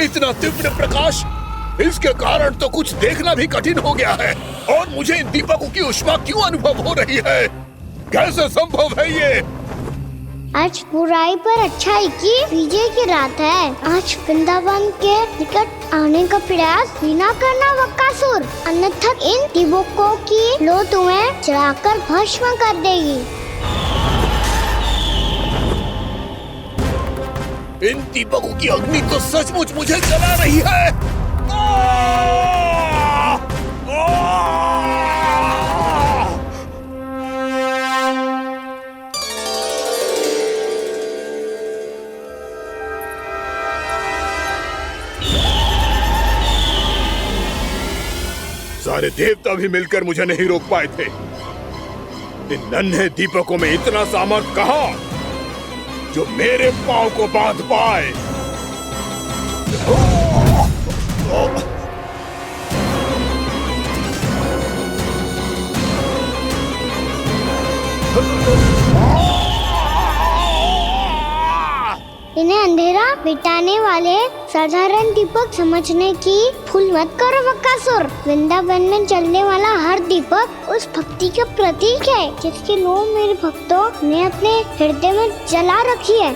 इतना तीव्र प्रकाश, इसके कारण तो कुछ देखना भी कठिन हो गया है। और मुझे इन दीपकों की ऊष्मा क्यों अनुभव हो रही है? कैसे संभव है ये? आज बुराई पर अच्छाई की विजय की रात है। आज वृंदावन के निकट आने का प्रयास बिना करना बकासुर, अन्यथा इन दीपकों की लो तुम्हें जलाकर भस्म कर देगी। इन दीपकों की अग्नि तो सचमुच मुझे जला रही है। सारे देवता भी मिलकर मुझे नहीं रोक पाए थे। इन नन्हे दीपकों में इतना सामर्थ कहां जो मेरे पांव को बांध पाए। इन्हें अंधेरा मिटाने वाले साधारण दीपक समझने की भूल मत करो बकासुर। वृंदावन में जलने वाला हर दीपक उस भक्ति का प्रतीक है जिसकी लो मेरे भक्तों ने अपने हृदय में जला रखी है।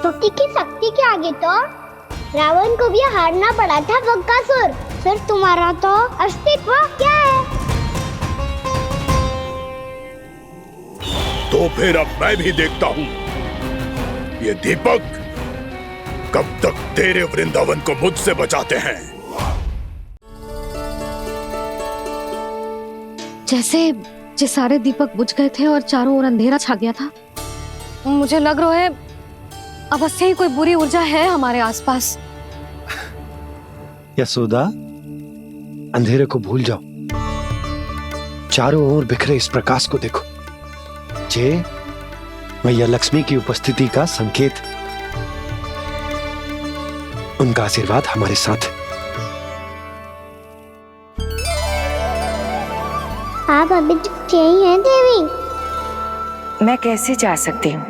भक्ति की शक्ति के आगे तो रावण को भी हारना पड़ा था बकासुर। फिर तुम्हारा तो अस्तित्व क्या है? तो फिर अब मैं भी देखता हूँ ये दीपक कब तक तेरे वृंदावन को मुझसे बचाते हैं। जैसे सारे दीपक बुझ गए थे और चारों ओर अंधेरा छा गया था, मुझे लग रहा है अवश्य ही कोई बुरी ऊर्जा है हमारे आसपास। यशोदा, अंधेरे को भूल जाओ, चारों ओर बिखरे इस प्रकाश को देखो। जे मैया लक्ष्मी की उपस्थिति का संकेत, उनका आशीर्वाद हमारे साथ। आप अभी तक यही हैं देवी? मैं कैसे जा सकती हूँ?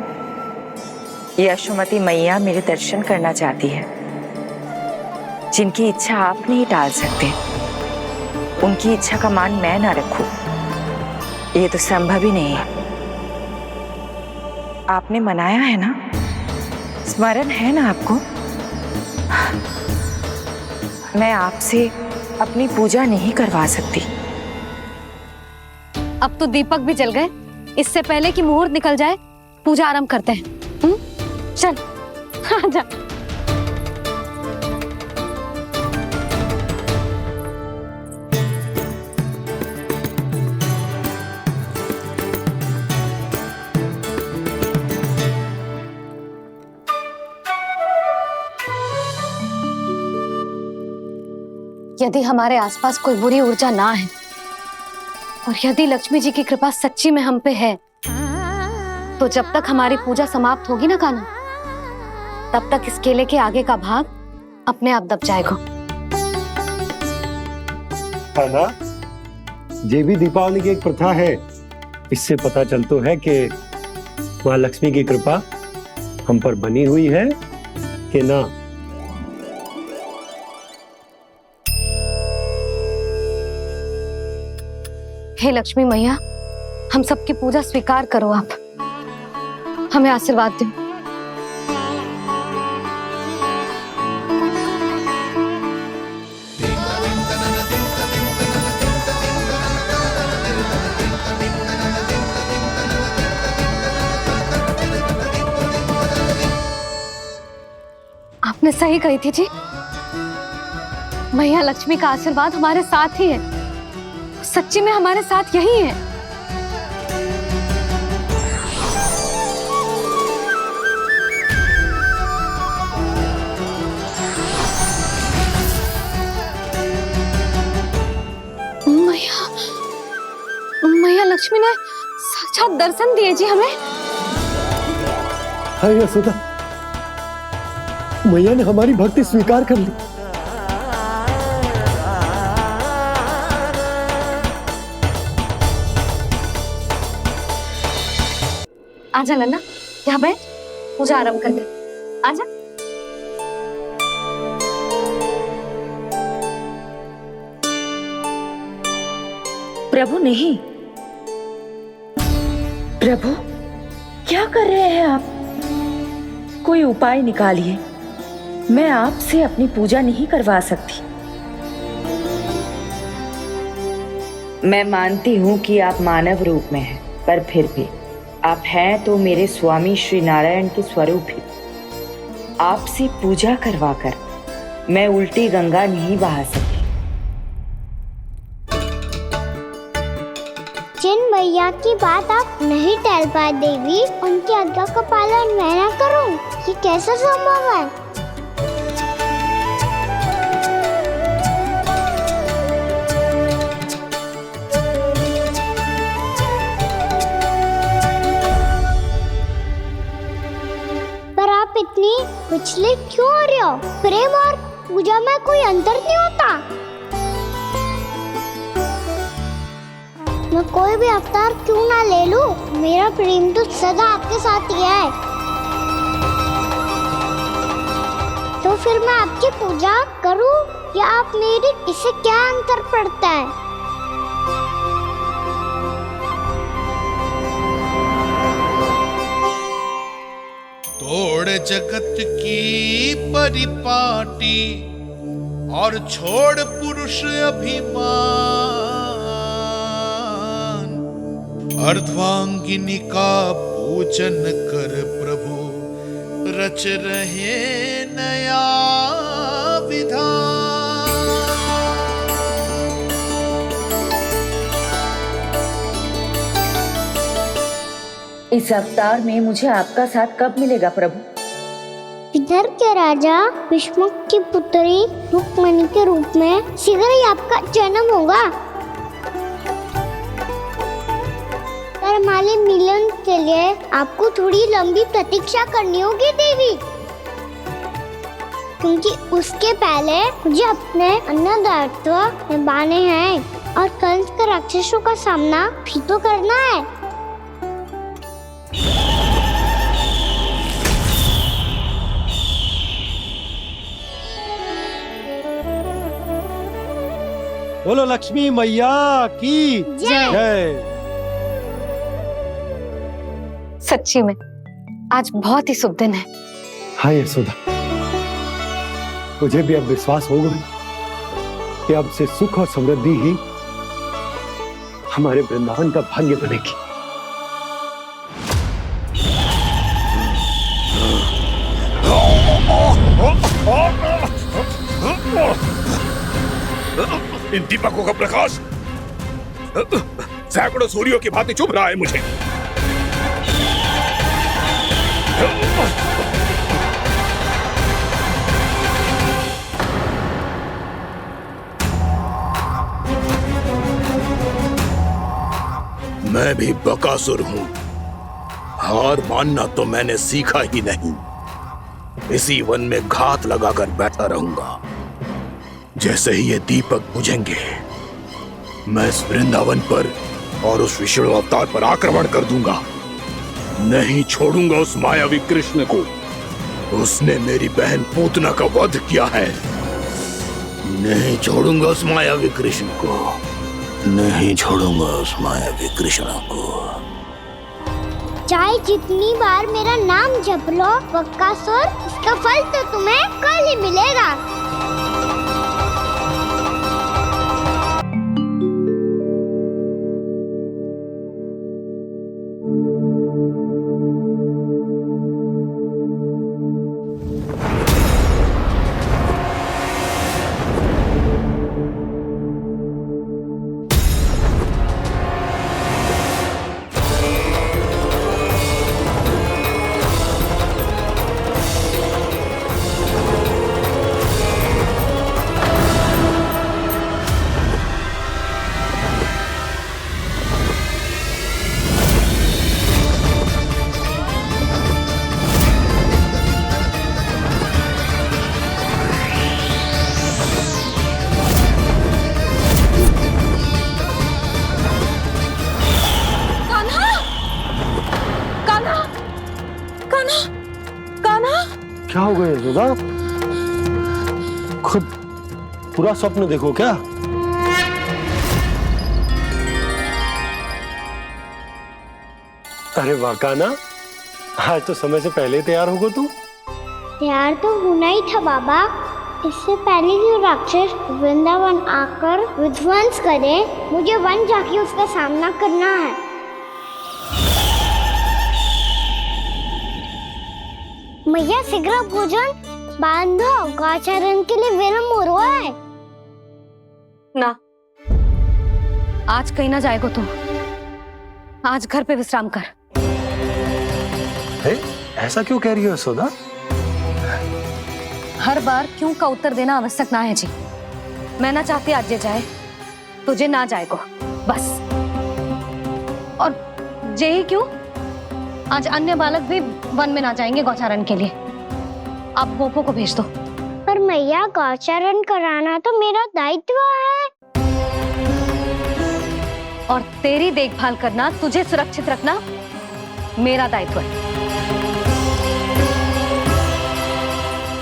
यशोमती मैया मेरे दर्शन करना चाहती है। जिनकी इच्छा आप नहीं टाल सकते, उनकी इच्छा का मान मैं ना रखूं, ये तो संभव ही नहीं है। आपने मनाया है ना? स्मरण है ना आपको? मैं आपसे अपनी पूजा नहीं करवा सकती। अब तो दीपक भी जल गए, इससे पहले कि मुहूर्त निकल जाए पूजा आरंभ करते हैं। चल आजा। यदि हमारे आसपास कोई बुरी ऊर्जा ना है और यदि लक्ष्मी जी की कृपा सच्ची में हम पे है, तो जब तक हमारी पूजा समाप्त होगी ना कान्हा, तब तक इस केले के आगे का भाग अपने आप दब जाएगा। कान्हा, ये भी दीपावली की एक प्रथा है। इससे पता चलता है कि माँ लक्ष्मी की कृपा हम पर बनी हुई है कि ना। हे लक्ष्मी मैया, हम सबकी पूजा स्वीकार करो, आप हमें आशीर्वाद दो। आपने सही कही थी जी, मैया लक्ष्मी का आशीर्वाद हमारे साथ ही है, सच्ची में हमारे साथ यही है। मैया लक्ष्मी ने साक्षात दर्शन दिए जी हमें। हाँ यशोदा, मैया ने हमारी भक्ति स्वीकार कर ली। आजा नन्ना, यहाँ बैठ, पूजा आरंभ कर दे। आजा। प्रभु नहीं, प्रभु क्या कर रहे हैं आप? कोई उपाय निकालिए, मैं आपसे अपनी पूजा नहीं करवा सकती। मैं मानती हूँ कि आप मानव रूप में हैं, पर फिर भी आप हैं तो मेरे स्वामी श्री नारायण के स्वरूप ही। आपसे पूजा करवाकर मैं उल्टी गंगा नहीं बहा सकती। जिन भैया की बात आप नहीं टाल पाए देवी, उनकी आज्ञा का पालन मैं ना करूं, ये कैसे संभव है? पर आप इतनी विचलित क्यों हो रहे हो? प्रेम और पूजा में कोई अंतर नहीं होता। मैं कोई भी अवतार क्यों ना ले लूं, मेरा प्रेम तो सदा आपके साथ ही है। तो फिर मैं आपकी पूजा करूं या आप मेरी, इससे क्या अंतर पड़ता है? तोड़ जगत की परिपाटी और छोड़ पुरुष अभिमान, अर्धांगिनी का पूजन कर प्रभु, रच रहे नया विधान। इस अवतार में मुझे आपका साथ कब मिलेगा प्रभु? इधर के राजा भीष्मक की पुत्री रुक्मणी के रूप में शीघ्र ही आपका जन्म होगा। हमारे मिलन के लिए आपको थोड़ी लंबी प्रतीक्षा करनी होगी देवी, क्योंकि उसके पहले मुझे अपने अन्य दायित्व निभाने हैं और कंस के राक्षसों का सामना भी तो करना है। बोलो लक्ष्मी मैया की जय। सच्ची में आज बहुत ही शुभ दिन है। हाँ यशोदा, मुझे भी अब विश्वास हो गया कि अब से सुख और समृद्धि ही हमारे वृंदावन का भाग्य बनेगी। इन दीपकों का प्रकाश सैकड़ों सूर्यों की भांति चुभ रहा है मुझे। मैं भी बकासुर हूं, हार मानना तो मैंने सीखा ही नहीं। इसी वन में घात लगाकर बैठा रहूंगा। जैसे ही ये दीपक बुझेंगे, मैं इस वृंदावन पर और उस विष्णु अवतार पर आक्रमण कर दूंगा। नहीं छोड़ूंगा उस मायावी कृष्ण को। उसने मेरी बहन पूतना का वध किया है। नहीं छोड़ूंगा उस मायावी कृष्ण को। नहीं छोड़ूंगा उस मायावी कृष्ण को। चाहे जितनी बार मेरा नाम जप लो बकासुर, इसका फल तो तुम्हें कल ही मिलेगा। गए यशोदा? खुद पूरा स्वप्न देखो क्या? अरे वाकाना, आज तो समय से पहले तैयार होगा तू। तैयार तो होना ही था बाबा। इससे पहले कि राक्षस वृंदावन आकर विध्वंस करे, मुझे वन जाके उसका सामना करना है। मैया शीघ्र भोजन बांधो, गौचरण के लिए विलंब हो रहा है। ना, आज कहीं ना जाएगा तुम। आज घर पे विश्राम कर। ऐसा क्यों कह रही हो यशोदा? हर बार क्यों का उत्तर देना आवश्यक ना है जी। मैं ना चाहती आज ये जाए, तुझे ना जाएगा बस। और जे ही क्यों, आज अन्य बालक भी वन में ना जाएंगे गौचारण के लिए। आप गोपो को भेज दो। पर मैया गौचरण कराना तो मेरा दायित्व है। और तेरी देखभाल करना, तुझे सुरक्षित रखना मेरा दायित्व है।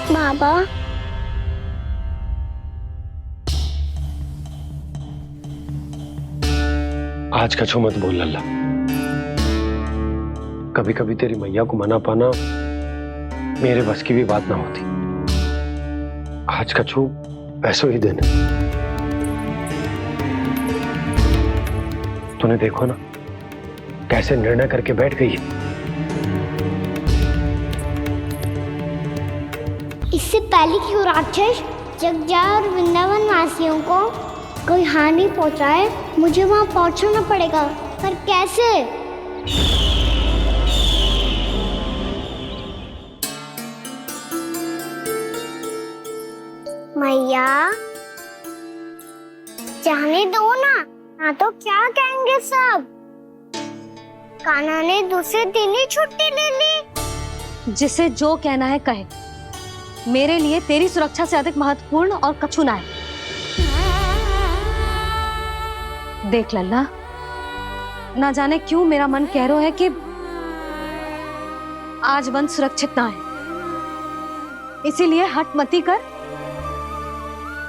बाबा, आज कछु मत बोल लल्ला। कभी कभी तेरी मैया को मना पाना मेरे बस की भी बात ना होती। आज कछु पैसों ही देने। तूने देखो ना कैसे निर्णय करके बैठ गई है। इससे पहले कि वो राक्षस जगजा और वृंदावन वासियों को कोई हानि पहुंचाए, मुझे वहां पहुंचना पड़ेगा। पर कैसे? मैया, जाने दो ना तो क्या कहेंगे सब। कान्हा ने दूसरे दिन ही छुट्टी ले ली। जिसे जो कहना है कहे। मेरे लिए तेरी सुरक्षा से अधिक महत्वपूर्ण और कछु ना है। देख लल्ला, ना जाने क्यों मेरा मन कह रहा है कि आज वन सुरक्षित ना है। इसीलिए हट मती कर।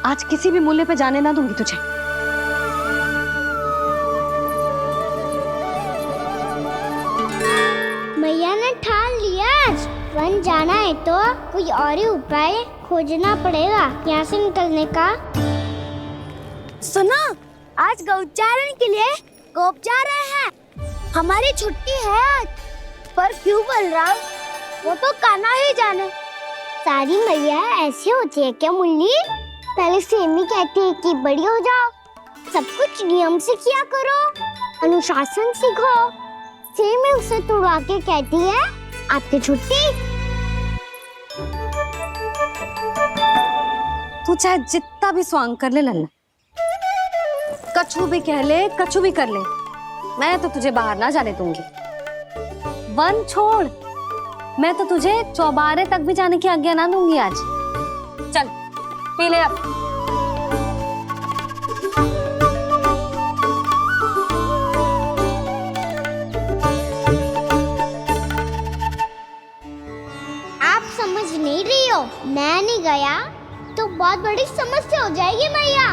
आज किसी भी मूल्य पे जाने ना दूंगी तुझे। मैया ने ठान लिया, आज वन जाना है तो कोई और ही उपाय खोजना पड़ेगा यहाँ से निकलने का। सुनो, आज गौचारण के लिए गोप जा रहे हैं। हमारी छुट्टी है आज। पर क्यों बलराम? वो तो कान्हा ही जाने। सारी मैया ऐसी होती है क्या मुल्ली? पहले सेमी कहती है कि बड़ी हो जाओ, सब कुछ नियम से किया करो, अनुशासन सीखो। सेमी उसे तुड़वा के कहती है आपकी छुट्टी। तू चाहे जितना भी स्वांग कर ले लल्ला, कछु भी कह ले, कछु भी कर ले, मैं तो तुझे बाहर ना जाने दूंगी। वन छोड़, मैं तो तुझे चौबारे तक भी जाने की आज्ञा ना दूंगी आज। चल पी ले अब। आप समझ नहीं रही हो, मैं नहीं गया तो बहुत बड़ी समस्या हो जाएगी मैया।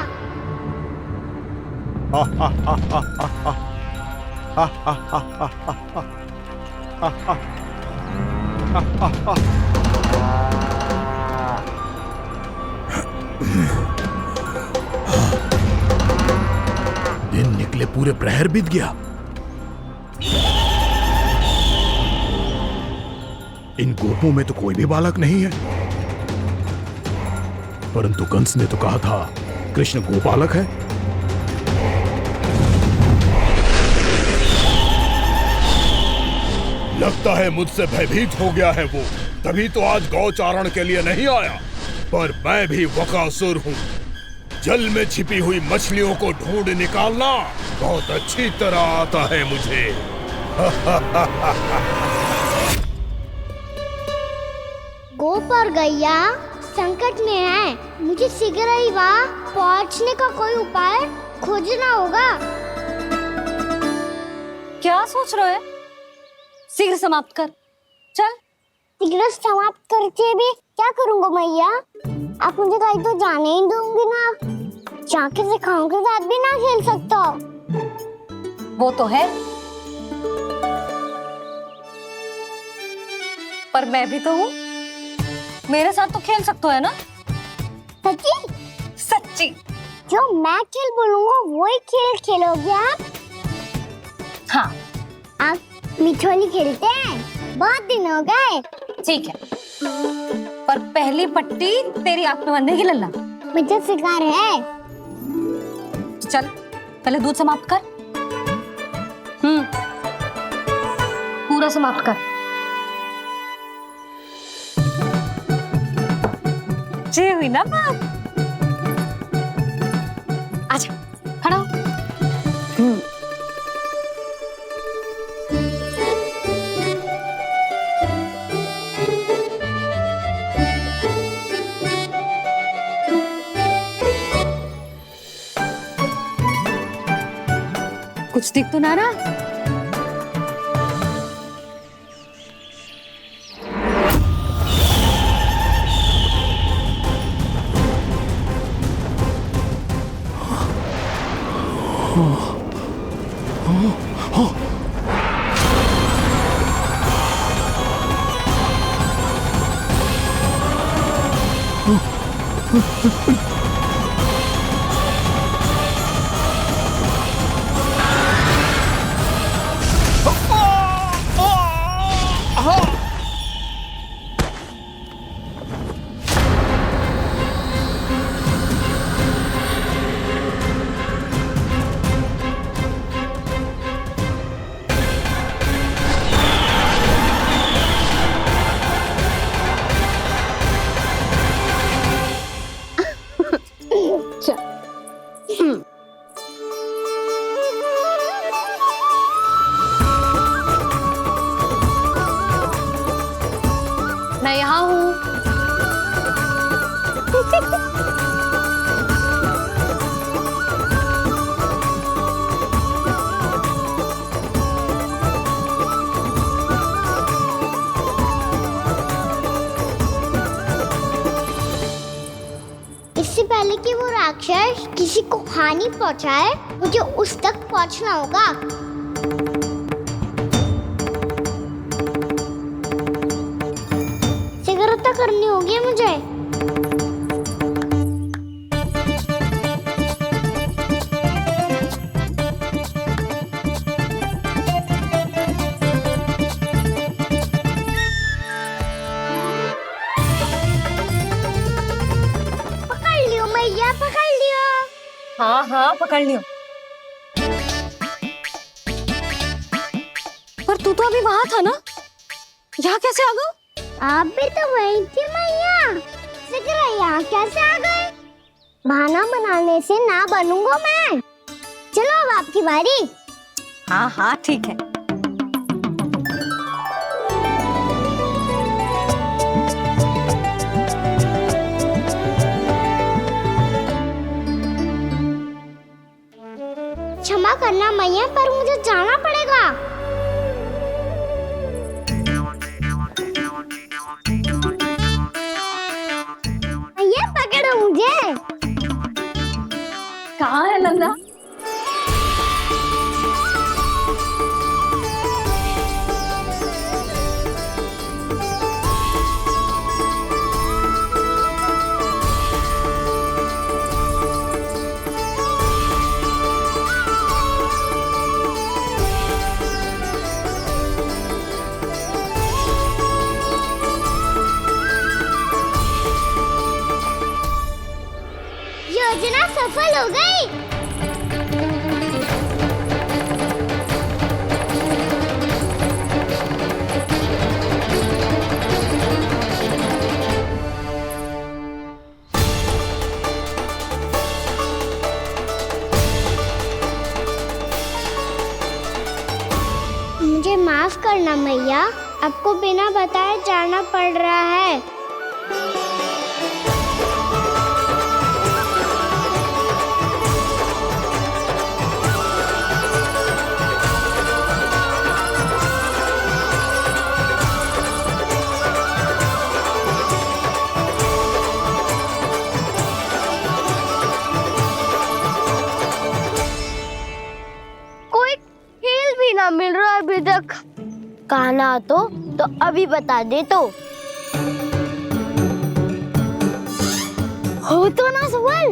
दिन निकले पूरे प्रहर बीत गया। इन गोपों में तो कोई भी बालक नहीं है, परंतु कंस ने तो कहा था कृष्ण गोपालक है। लगता है मुझसे भयभीत हो गया है वो, तभी तो आज गौचारण के लिए नहीं आया। पर मैं भी वकासुर हूँ। जल में छिपी हुई मछलियों को ढूंढ निकालना बहुत अच्छी तरह आता है मुझे। गोप और गैया संकट में है, मुझे शीघ्र ही वहाँ पहुँचने का कोई उपाय खोजना होगा। क्या सोच रहे हो? शीघ्र समाप्त कर। चल सिगरेट समाप्त करके भी क्या करूंगा मैया? आप मुझे कहीं तो जाने ही दूंगी ना। जाके सिखाओं के साथ भी ना खेल सकता। वो तो है, पर मैं भी तो हूँ, मेरे साथ तो खेल सकते हो है ना? सच्ची? सच्ची। जो मैं खेल बोलूंगा वही खेल खेलोगे आप? हाँ आप मिठोली खेलते हैं? बहुत दिन हो गए। ठीक है, पर पहली पट्टी तेरी आंख में बंधेगी लल्ला। मुझे शिकार है। चल पहले दूध समाप्त कर। पूरा समाप्त कर। जे हुई ना बात। आजा खड़ा हो। कुछ दिख तो ना रहा? मैं यहाँ हूँ। इससे पहले कि वो राक्षस किसी को हानि पहुंचाए, मुझे उस तक पहुंचना होगा। सिगरेट करनी होगी मुझे। पकड़ लियो मैया, पकड़ लियो। हाँ हाँ पकड़ लियो। पर तू तो अभी वहां था ना, यहाँ कैसे आ गया? आप भी तो वही थी मैया। सिगरेट यहाँ कैसे आ गए? बहाना बनाने से ना बनूंगा मैं। चलो अब आपकी बारी। हाँ हाँ ठीक है। क्षमा करना मैया, पर मुझे जाना पड़ेगा। मैया पकड़ो मुझे। कहाँ है लल्ला? योजना सफल हो गई। मुझे माफ करना मैया, आपको बिना बताए जाना पड़ रहा है। कहना तो अभी बता दे तो। हो तो ना सवाल,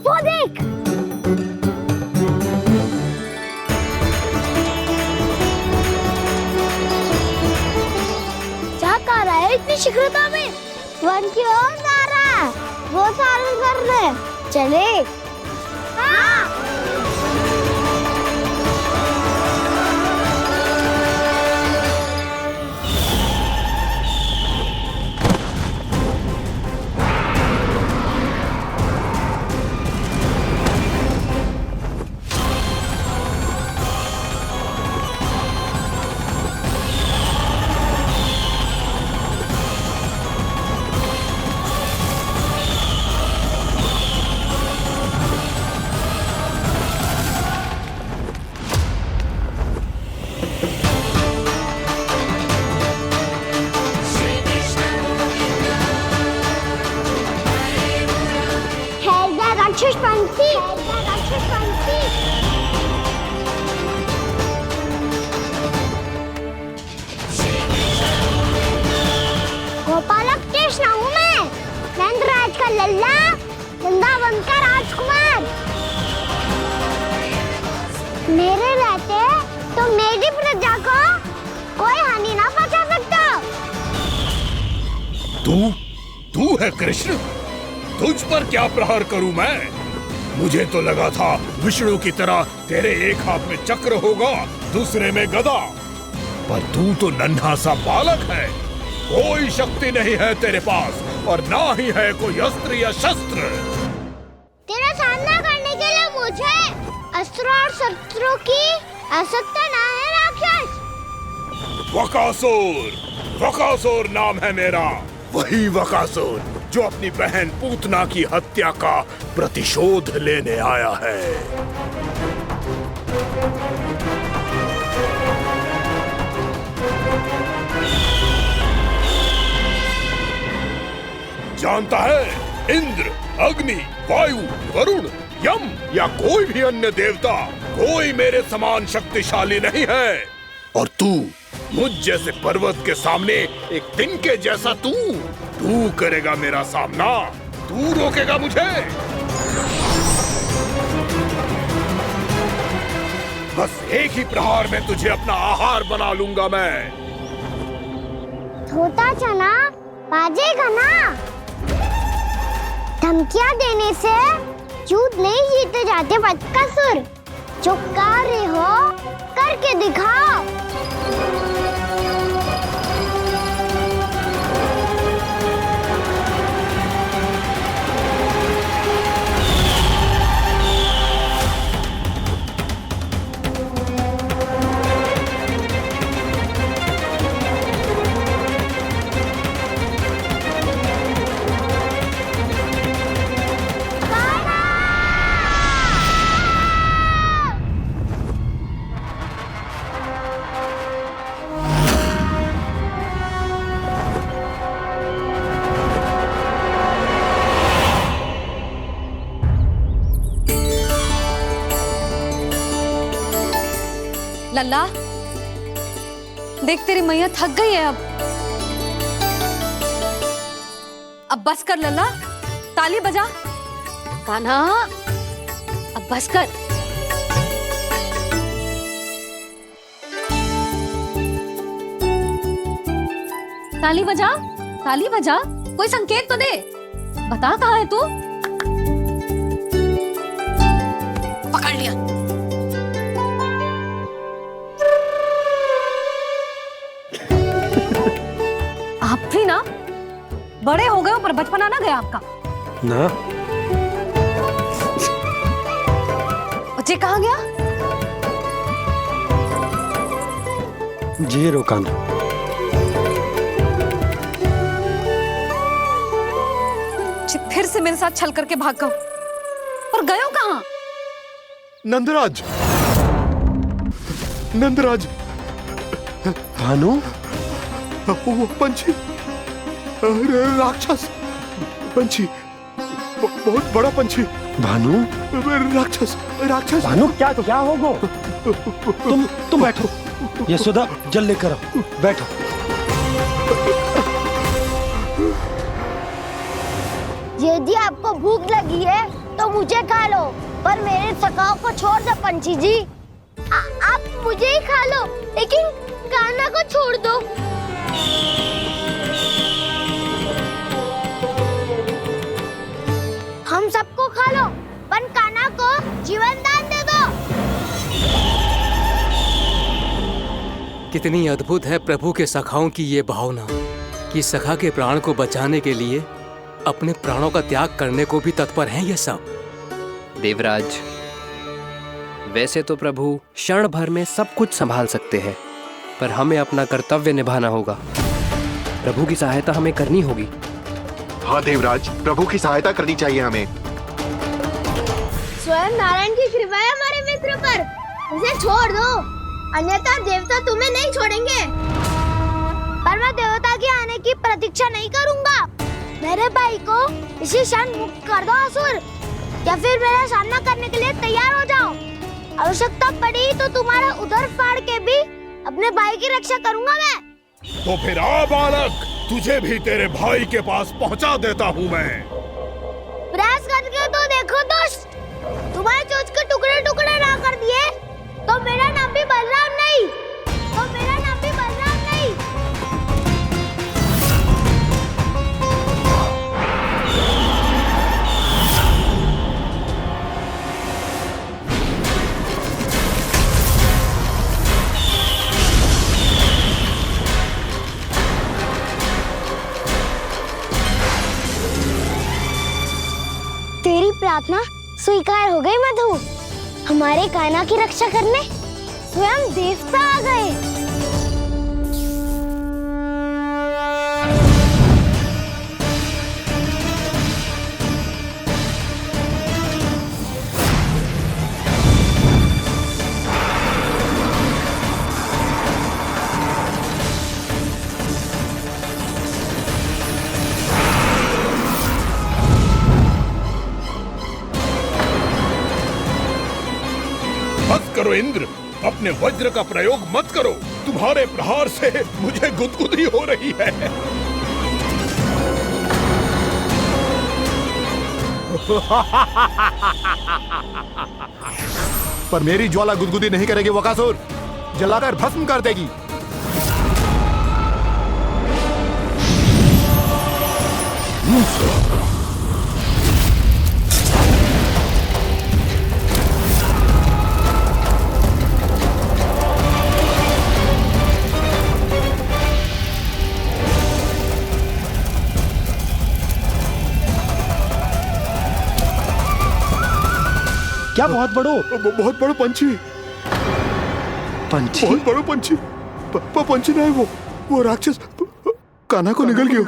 वो देख। क्या कर रहा है इतनी शीघ्रता में? वन की ओर जा रहा है, वो सारे कर रहे। चले। हाँ। राक्षस पंछी, राक्षस पंछी। गोपालक कृष्ण हूँ मैं, नंदराज का लल्ला, वृंदावन का राजकुमार। मेरे रहते तो मेरी प्रजा को कोई हानि ना पहुंचा सकता। तू है कृष्ण? तुझ पर क्या प्रहार करूं मैं? मुझे तो लगा था विष्णु की तरह तेरे एक हाथ में चक्र होगा, दूसरे में गदा, पर तू तो नन्हा सा बालक है। कोई शक्ति नहीं है तेरे पास और ना ही है कोई अस्त्र या शस्त्र। तेरा सामना करने के लिए मुझे अस्त्र और शस्त्रों की आवश्यकता ना है राक्षस। वकासुर नाम है मेरा, वही वकासुर जो अपनी बहन पूतना की हत्या का प्रतिशोध लेने आया है। जानता है, इंद्र, अग्नि, वायु, वरुण, यम या कोई भी अन्य देवता कोई मेरे समान शक्तिशाली नहीं है। और तू मुझ जैसे पर्वत के सामने एक तिनके जैसा तू करेगा मेरा सामना? तू रोकेगा मुझे? बस एक ही प्रहार में तुझे अपना आहार बना लूंगा मैं। छोटा चना बाजेगा ना। धमकियां देने से युद्ध नहीं जीते जाते बदकसूर। जो कार्य हो करके दिखाओ। लल्ला, देख तेरी मैया थक गई है अब बस कर लल्ला, ताली बजा। कान्हा, अब बस कर। ताली बजा, ताली बजा, कोई संकेत तो दे। बता कहाँ है तू? पकड़ लिया। आप भी ना बड़े हो गए हो, पर बचपना ना गया आपका ना। बच्चे कहाँ गया? जी रोकान। फिर से मेरे साथ छल करके भाग गए, और गए हो कहाँ? नंदराज, नंदराज। भानु, वो पंछी, राक्षस पंछी, बहुत बड़ा पंछी। भानु, राक्षस, राक्षस। भानु, क्या होगा? तुम बैठो। यशोदा जल लेकर आओ, बैठो। यदि आपको भूख लगी है तो मुझे खा लो, पर मेरे सखाओं को छोड़ दो पंछी जी। आप मुझे ही खा लो, लेकिन कान्हा को छोड़ दो। हम सबको खा लो, पर कान्हा को जीवन दान दे दो। कितनी अद्भुत है प्रभु के सखाओं की ये भावना कि सखा के प्राण को बचाने के लिए अपने प्राणों का त्याग करने को भी तत्पर हैं ये सब। देवराज, वैसे तो प्रभु क्षण भर में सब कुछ संभाल सकते हैं, पर हमें अपना कर्तव्य निभाना होगा। प्रभु की सहायता हमें करनी होगी। हाँ देवराज, प्रभु की सहायता करनी चाहिए हमें। स्वयं नारायण की कृपा है हमारे मित्र पर, उसे छोड़ दो, अन्यथा देवता तुम्हें नहीं छोड़ेंगे। पर मैं देवता के आने की प्रतीक्षा नहीं करूंगा। मेरे भाई को इसी क्षण मुक्त कर दो असुर, या फिर मेरा सामना करने के लिए तैयार हो जाओ। आवश्यकता पड़ी तो तुम्हारा उदर फाड़ के भी अपने भाई की रक्षा करूंगा मैं। तो फिर आ बालक, तुझे भी तेरे भाई के पास पहुंचा देता हूँ मैं। प्रयास करके तो देखो दोस्त, तुम्हारे चोंच के टुकड़े टुकड़े ना कर दिए तो मेरा नाम भी बलराम नहीं, तो मेरा नाम भी बलराम नहीं। तेरी प्रार्थना स्वीकार हो गई मधु। हमारे कान्हा की रक्षा करने स्वयं देवता आ गए। मत करो इंद्र, अपने वज्र का प्रयोग मत करो। तुम्हारे प्रहार से मुझे गुदगुदी हो रही है। पर मेरी ज्वाला गुदगुदी नहीं करेगी वकासुर, जलाकर भस्म कर देगी। क्या बहुत बड़ो? बहुत बड़ा पंछी। पंछी? बहुत बड़ा पंछी। पंछी नहीं, वो राक्षस कान्हा को निगल गया।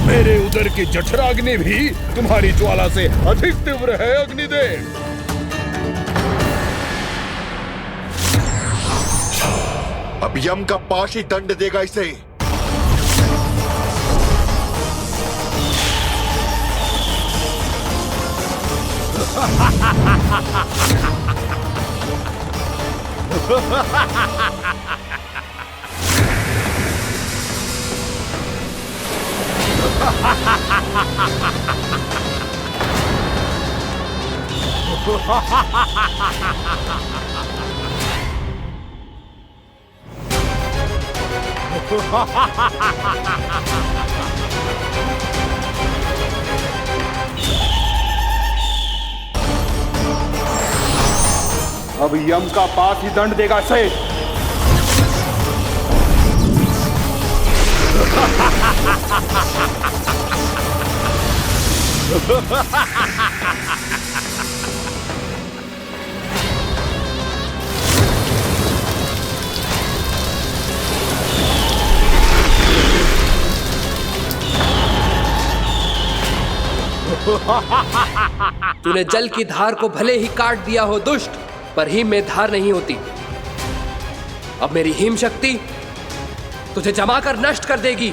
मेरे उदर की जठराग्नि भी तुम्हारी ज्वाला से अधिक तीव्र है अग्निदेव। अब यम का पाश ही दंड देगा इसे। अब यम का पाश ही दंड देगा इसे। तूने जल की धार को भले ही काट दिया हो दुष्ट, पर हिम में धार नहीं होती। अब मेरी हिम शक्ति तुझे जमा कर नष्ट कर देगी।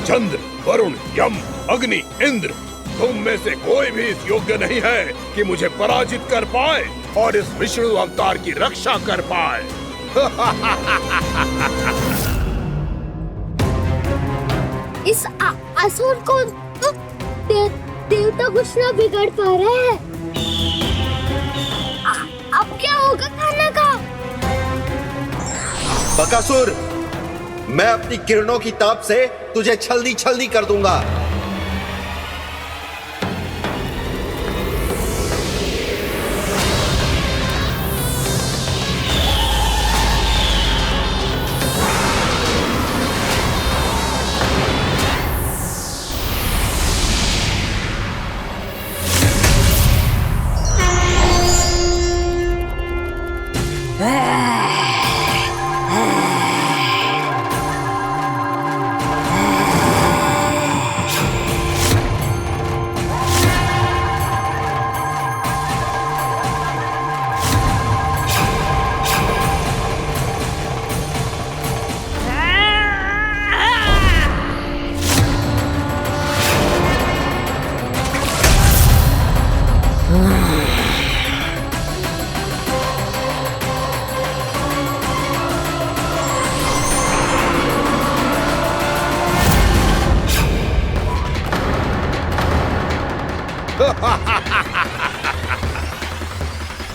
चंद्र, वरुण, यम, अग्नि, इंद्र, तुम में से कोई भी इस योग्य नहीं है कि मुझे पराजित कर पाए और इस विष्णु अवतार की रक्षा कर पाए। इस असुर को देवता कुछ ना बिगाड़ पा रहे हैं। अब क्या होगा खाने का? बकासुर, मैं अपनी किरणों की ताप से तुझे छलनी छलनी कर दूंगा।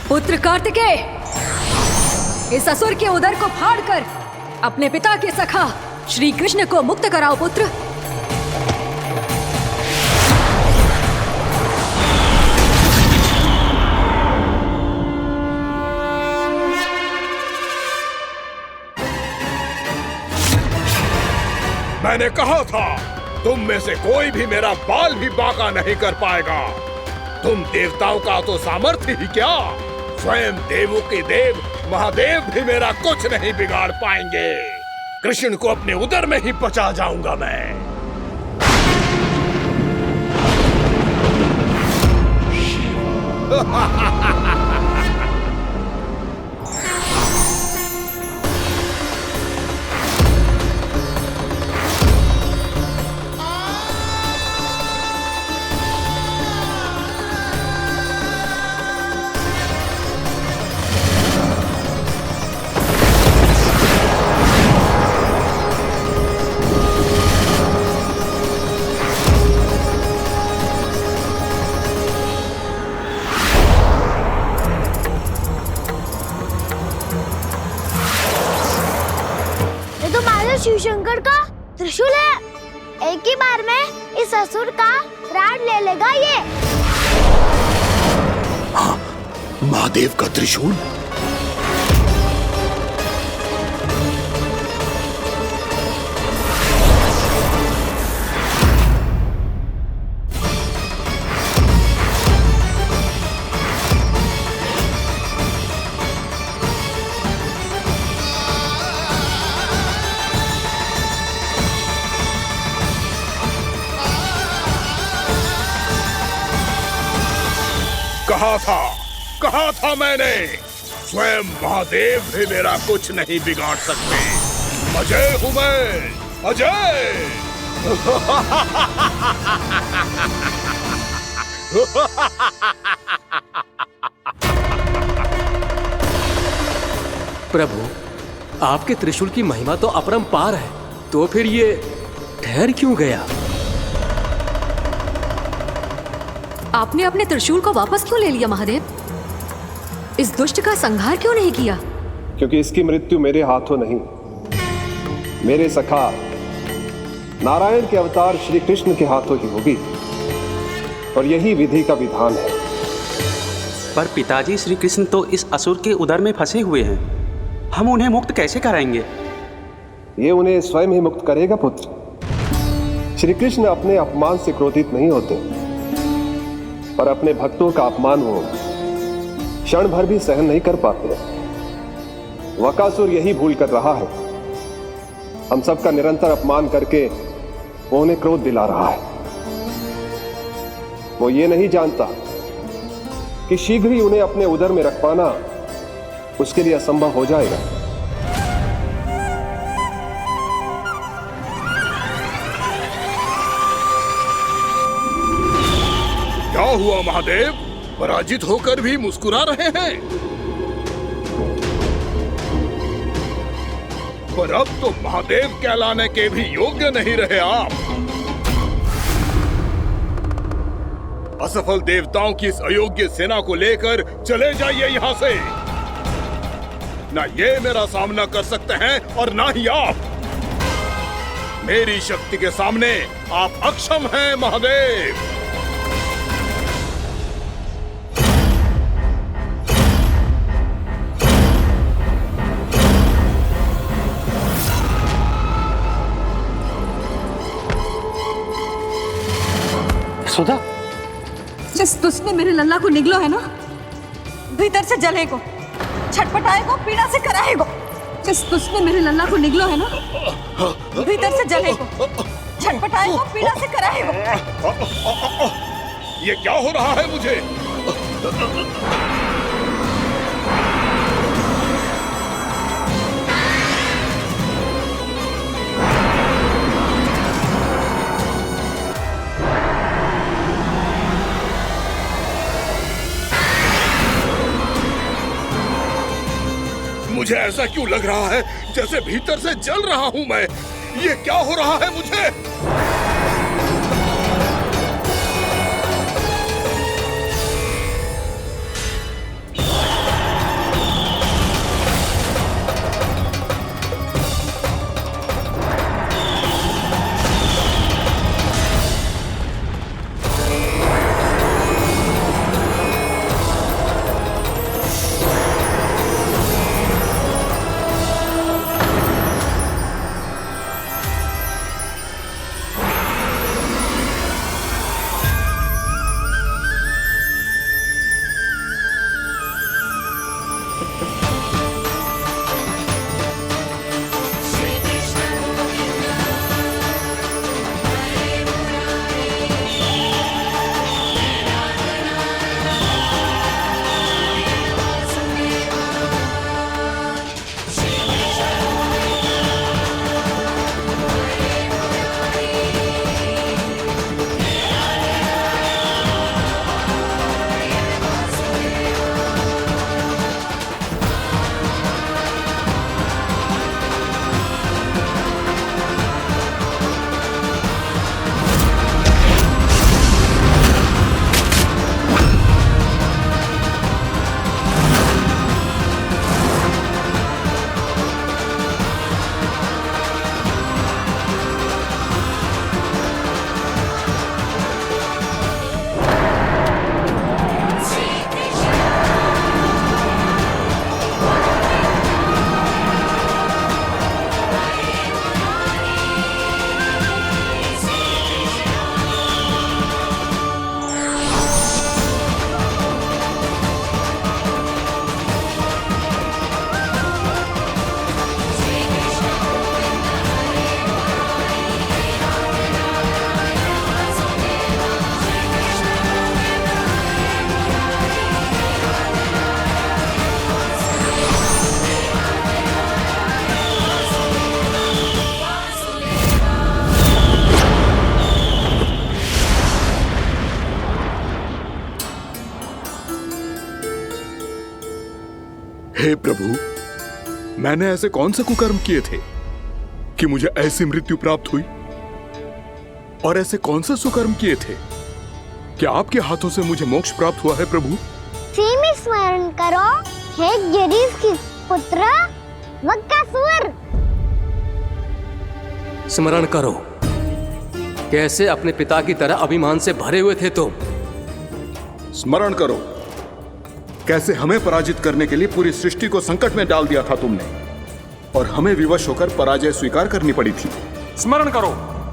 पुत्र कार्तिकेय, इस असुर के उदर को फाड़कर अपने पिता के सखा श्री कृष्ण को मुक्त कराओ पुत्र। मैंने कहा था, तुम में से कोई भी मेरा बाल भी बांका नहीं कर पाएगा। तुम देवताओं का तो सामर्थ्य ही क्या, स्वयं देवों के देव महादेव भी मेरा कुछ नहीं बिगाड़ पाएंगे। कृष्ण को अपने उदर में ही पचा जाऊंगा मैं। शिव शंकर का त्रिशूल है। एक ही बार में इस असुर का प्राण ले लेगा ये। हाँ, महादेव का त्रिशूल। कहा था मैंने, स्वयं महादेव भी मेरा कुछ नहीं बिगाड़ सकते। अजय हूं मैं, अजय। प्रभु, आपके त्रिशूल की महिमा तो अपरंपार है, तो फिर ये ठहर क्यों गया? आपने अपने त्रिशूल को वापस क्यों ले लिया महादेव? इस दुष्ट का संहार क्यों नहीं किया? क्योंकि इसकी मृत्यु मेरे हाथों नहीं, मेरे सखा नारायण के अवतार श्री कृष्ण के हाथों ही होगी, और यही विधि का विधान है। पर पिताजी, श्री कृष्ण तो इस असुर के उदर में फंसे हुए हैं, हम उन्हें मुक्त कैसे कराएंगे? ये उन्हें स्वयं ही मुक्त करेगा पुत्र। श्री कृष्ण अपने अपमान से क्रोधित नहीं होते, पर अपने भक्तों का अपमान वो क्षण भर भी सहन नहीं कर पाते। वकासुर यही भूल कर रहा है, हम सबका निरंतर अपमान करके वो उन्हें क्रोध दिला रहा है। वो ये नहीं जानता कि शीघ्र ही उन्हें अपने उदर में रख पाना उसके लिए असंभव हो जाएगा। क्या हुआ महादेव, पराजित होकर भी मुस्कुरा रहे हैं? पर अब तो महादेव कहलाने के भी योग्य नहीं रहे आप। असफल देवताओं की इस अयोग्य सेना को लेकर चले जाइए यहाँ से। ना ये मेरा सामना कर सकते हैं और ना ही आप। मेरी शक्ति के सामने आप अक्षम हैं महादेव। सुधा, जिस दुष्ट ने मेरे लल्ला को निगलो है ना, भीतर से जलेगो, छटपटाएगो, पीड़ा से कराएगो। जिस दुष्ट ने मेरे लल्ला को निगलो है ना, भीतर से जलेगो, छटपटाएगो, पीड़ा से कराएगो। ये क्या हो रहा है मुझे? मुझे ऐसा क्यों लग रहा है जैसे भीतर से जल रहा हूं मैं? ये क्या हो रहा है मुझे? हे प्रभु, मैंने ऐसे कौन से कुकर्म किए थे कि मुझे ऐसी मृत्यु प्राप्त हुई? और ऐसे कौन से सुकर्म किए थे कि आपके हाथों से मुझे मोक्ष प्राप्त हुआ है प्रभु? स्मरण करो, हे गिरीश की पुत्र वक्कासुर। स्मरण करो, कैसे अपने पिता की तरह अभिमान से भरे हुए थे तुम। स्मरण करो, कैसे हमें पराजित करने के लिए पूरी सृष्टि को संकट में डाल दिया था तुमने, और हमें विवश होकर पराजय स्वीकार करनी पड़ी थी। स्मरण करो,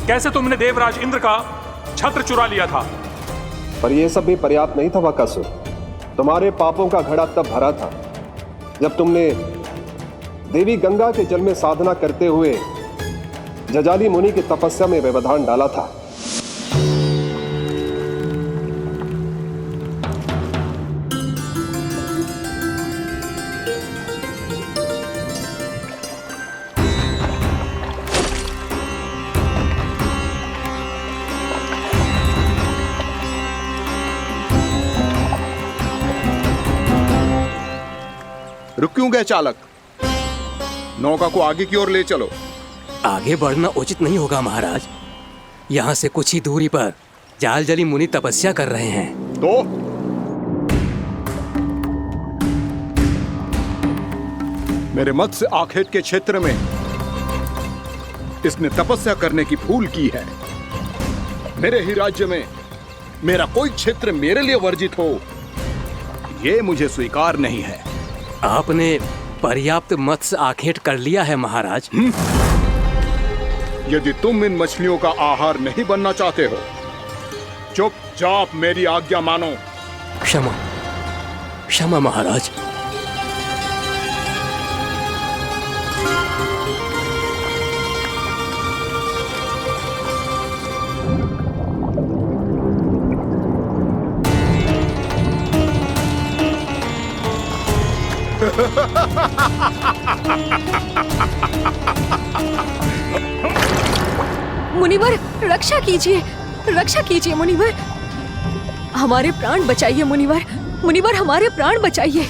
कैसे तुमने देवराज इंद्र का छत्र चुरा लिया था। पर यह सब भी पर्याप्त नहीं था वक्कासुर। तुम्हारे पापों का घड़ा तब भरा था जब तुमने देवी गंगा के जल में साधना करते हुए जजाली मुनि की तपस्या में व्यवधान डाला था। रुक क्यों गए चालक? नौका को आगे की ओर ले चलो। आगे बढ़ना उचित नहीं होगा महाराज। यहाँ से कुछ ही दूरी पर जालजली मुनि तपस्या कर रहे हैं। तो मेरे मत्स्य आखेट के क्षेत्र में इसने तपस्या करने की भूल की है। मेरे ही राज्य में मेरा कोई क्षेत्र मेरे लिए वर्जित हो, यह मुझे स्वीकार नहीं है। आपने पर्याप्त मत्स्य आखेट कर लिया है महाराज। यदि तुम इन मछलियों का आहार नहीं बनना चाहते हो, चुपचाप मेरी आज्ञा मानो। क्षमा, क्षमा महाराज। मुनिवर, रक्षा कीजिए, रक्षा कीजिए मुनिवर, हमारे प्राण बचाइए मुनिवर, मुनिवर हमारे प्राण बचाइए।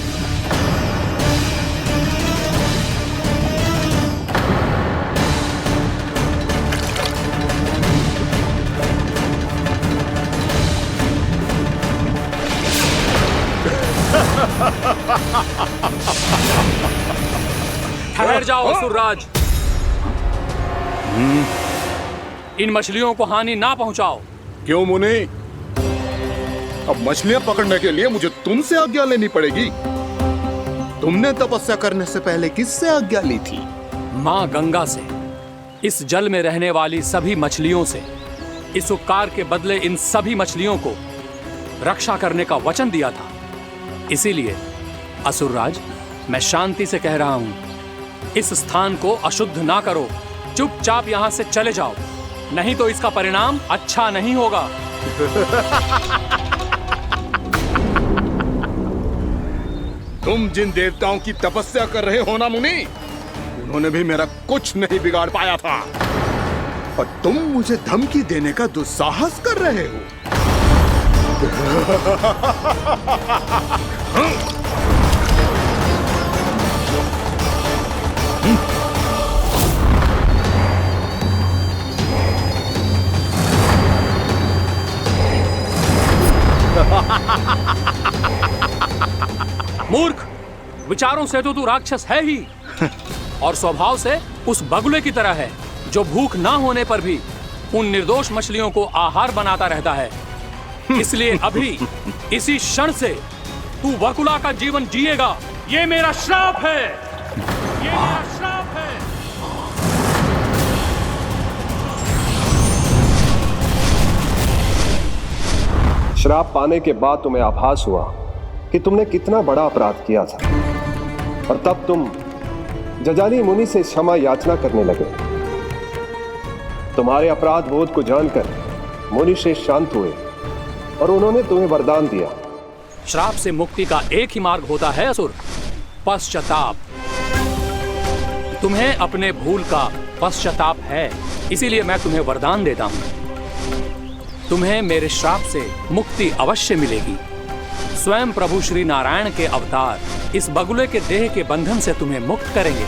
ठहर जाओ असुरराज, इन मछलियों को हानि ना पहुंचाओ। क्यों मुनि? अब मछलियां पकड़ने के लिए मुझे तुमसे आज्ञा लेनी पड़ेगी। तुमने तपस्या करने से पहले किससे आज्ञा ली थी? मां गंगा से, इस जल में रहने वाली सभी मछलियों से। इस उपकार के बदले इन सभी मछलियों को रक्षा करने का वचन दिया था। इसीलिए असुरराज, मैं शांति से कह रहा हूं, इस स्थान को अशुद्ध ना करो। चुपचाप यहां से चले जाओ, नहीं तो इसका परिणाम अच्छा नहीं होगा। तुम जिन देवताओं की तपस्या कर रहे हो ना मुनि, उन्होंने भी मेरा कुछ नहीं बिगाड़ पाया था, और तुम मुझे धमकी देने का दुस्साहस कर रहे हो। मूर्ख, विचारों से तो तू राक्षस है ही, और स्वभाव से उस बगुले की तरह है जो भूख ना होने पर भी उन निर्दोष मछलियों को आहार बनाता रहता है। इसलिए अभी इसी क्षण से तू वकुला का जीवन जिएगा। ये मेरा श्राप है, ये मेरा श्राप है। श्राप पाने के बाद तुम्हें आभास हुआ कि तुमने कितना बड़ा अपराध किया था, और तब तुम जजाली मुनि से क्षमा याचना करने लगे। तुम्हारे अपराध बोध को जानकर मुनि श्रेष्ठ शांत हुए और उन्होंने तुम्हें वरदान दिया। श्राप से मुक्ति का एक ही मार्ग होता है असुर, पश्चाताप। तुम्हें अपने भूल का पश्चाताप है, इसीलिए मैं तुम्हें वरदान देता हूं। तुम्हें मेरे श्राप से मुक्ति अवश्य मिलेगी। स्वयं प्रभु श्री नारायण के अवतार इस बगुले के देह के बंधन से तुम्हें मुक्त करेंगे।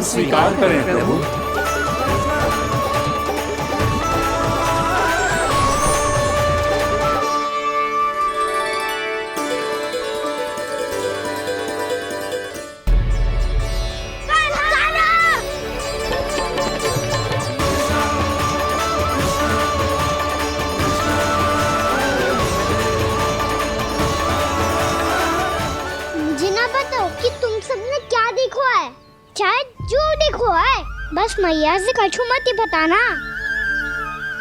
हम स्वीकार करें प्रभु। मुझे ना बताओ कि तुम सबने क्या देखो है, चाहे जो देखो है, बस मैया से कछु मत ही बताना।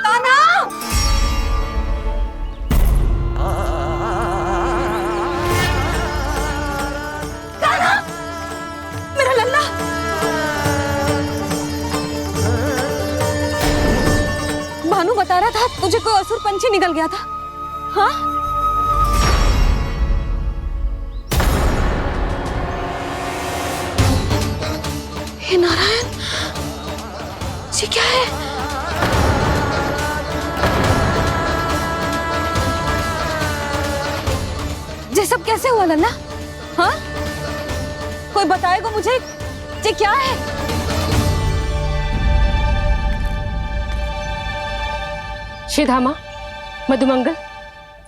कान्हा! कान्हा! मेरा लल्ला! भानु बता रहा था तुझे कोई असुर पंछी निकल गया था। हाँ? हे नारायण, ये क्या है? ये सब कैसे हुआ लल्ला? हाँ? कोई बताएगा मुझे ये क्या है? श्रीधामा, मधुमंगल,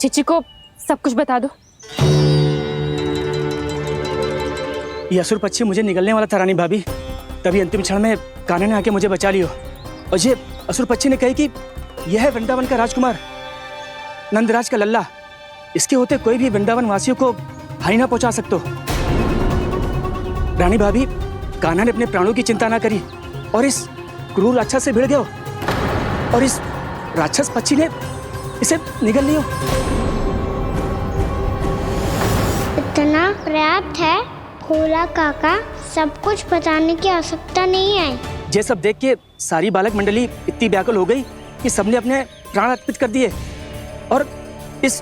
चिची को सब कुछ बता दो। ये असुर पक्षी मुझे निगलने वाला था रानी भाभी, तभी अंतिम क्षण में कान्हा ने आके मुझे बचा लियो। और ये असुर पक्षी ने कही कि यह है वृंदावन का राजकुमार नंदराज का लल्ला, इसके होते कोई भी वृंदावन वासियों को हानि ना पहुंचा सकते। रानी भाभी, कान्हा ने अपने प्राणों की चिंता ना करी और इस क्रूर राक्षस से भिड़ गयो और इस राक्षस पक्षी ने इसे निगल लियो। इतना पर्याप्त है भोला काका, सब कुछ बताने की आवश्यकता नहीं है। ये सब देख के सारी बालक मंडली इतनी व्याकुल हो गई कि सबने अपने प्राण अर्पित कर दिए और इस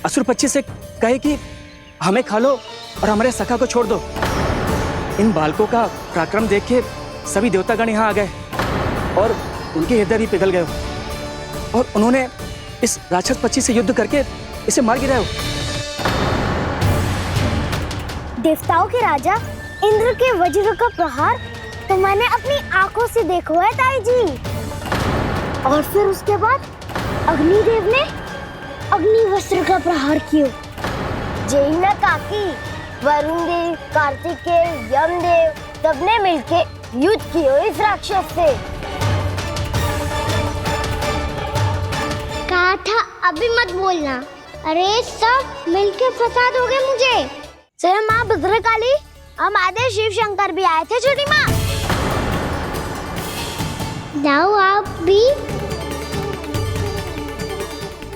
असुर पक्षी से कहे कि हमें खा लो और हमारे सखा को छोड़ दो। इन बालकों का पराक्रम देख के सभी देवतागण यहाँ आ गए और उनके हृदय भी पिघल गए और उन्होंने इस राक्षस पक्षी से युद्ध करके इसे मार गिराया। देवताओं के राजा इंद्र के वज्र का प्रहार तो मैंने अपनी आंखों से देखा है ताई जी। और फिर उसके बाद अग्निदेव ने अग्निवस्त्र का प्रहार किया। जय न काकी, वरुण देव, कार्तिकेय, यमदेव सबने मिलके युद्ध किया इस राक्षस से। कहा था अभी मत बोलना। अरे सब मिलके फंसा दोगे मुझे। जय माँ भद्रकाली, हमारे शिव शंकर भी आए थे छोटी माँ। जाओ आप भी।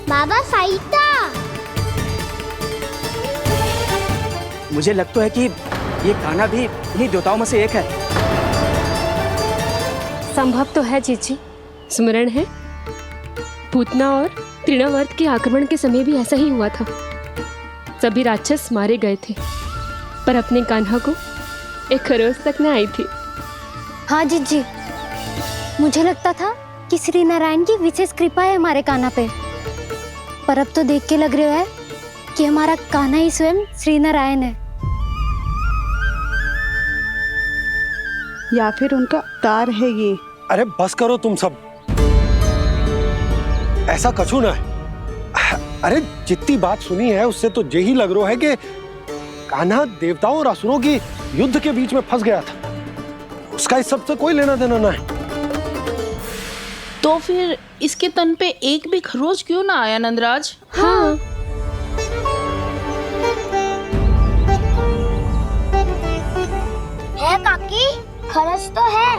बाबा साईता, मुझे लगता है कि ये कान्हा भी इन्हीं देवताओं में से एक है। संभव तो है चीची। स्मरण है, पूतना और तृणावर्त के आक्रमण के समय भी ऐसा ही हुआ था। सभी राक्षस मारे गए थे, पर अपने कान्हा को एक खरोच तक न आई थी। हाँ जीजी, मुझे लगता था कि श्री नारायण की विशेष कृपा है हमारे कान्हा पे, पर अब तो देख के लग रहा है कि हमारा कान्हा ही स्वयं श्री नारायण है। या फिर उनका अवतार है ये। अरे बस करो तुम सब, ऐसा कछु ना है। अरे जितनी बात सुनी है उससे तो यही लग रहा है कि कान्हा देवताओं और असुरों की युद्ध के बीच में फंस गया था। उसका इस सब से कोई लेना देना ना है। तो फिर इसके तन पे एक भी खरोच क्यों ना आया नंदराज? हाँ, है काकी, खरच तो है।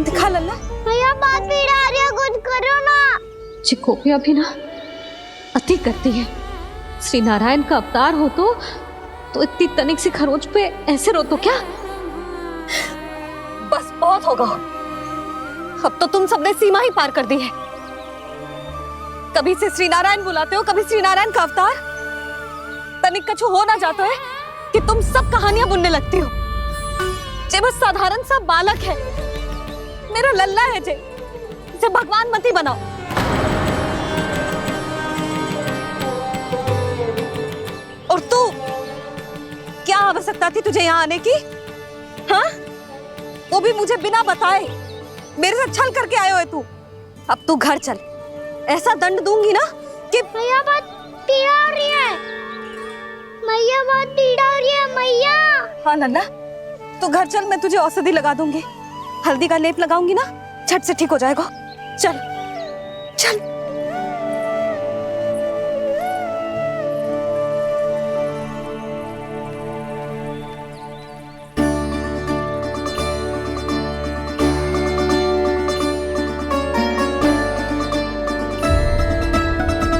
दिखा लल्ला। भैया बात पीड़ा आ रही है, कुछ करो ना। चिकोपिया भी ना अति करती है। श्री नारायण का अवतार हो तो इतनी तनिक सी खरोच पे ऐसे रो तो क्या? बस बहुत होगा। अब तो तुम सबने सीमा ही पार कर दी है। कभी से श्री नारायण बुलाते हो, कभी श्री नारायण का अवतार। तनिक कछु हो ना जाता है कि तुम सब कहानियां बुनने लगती हो। जे बस साधारण सा बालक है, मेरा लल्ला है जे भगवान मत ही बनाओ। और तू क्या आवश्यकता थी तुझे यहाँ आने की? हाँ, वो भी मुझे बिना बताए। मेरे साथ छल करके आए हो तू। अब तू घर चल, ऐसा दंड दूंगी ना कि मैया बहुत पीड़ा हो रही है। मैया बहुत पीड़ा हो रही है मैया। हाँ लल्ला, तू घर चल, मैं तुझे औषधि लगा दूंगी। हल्दी का लेप लगाऊंगी ना, झट से ठीक हो जाएगा। चल चल।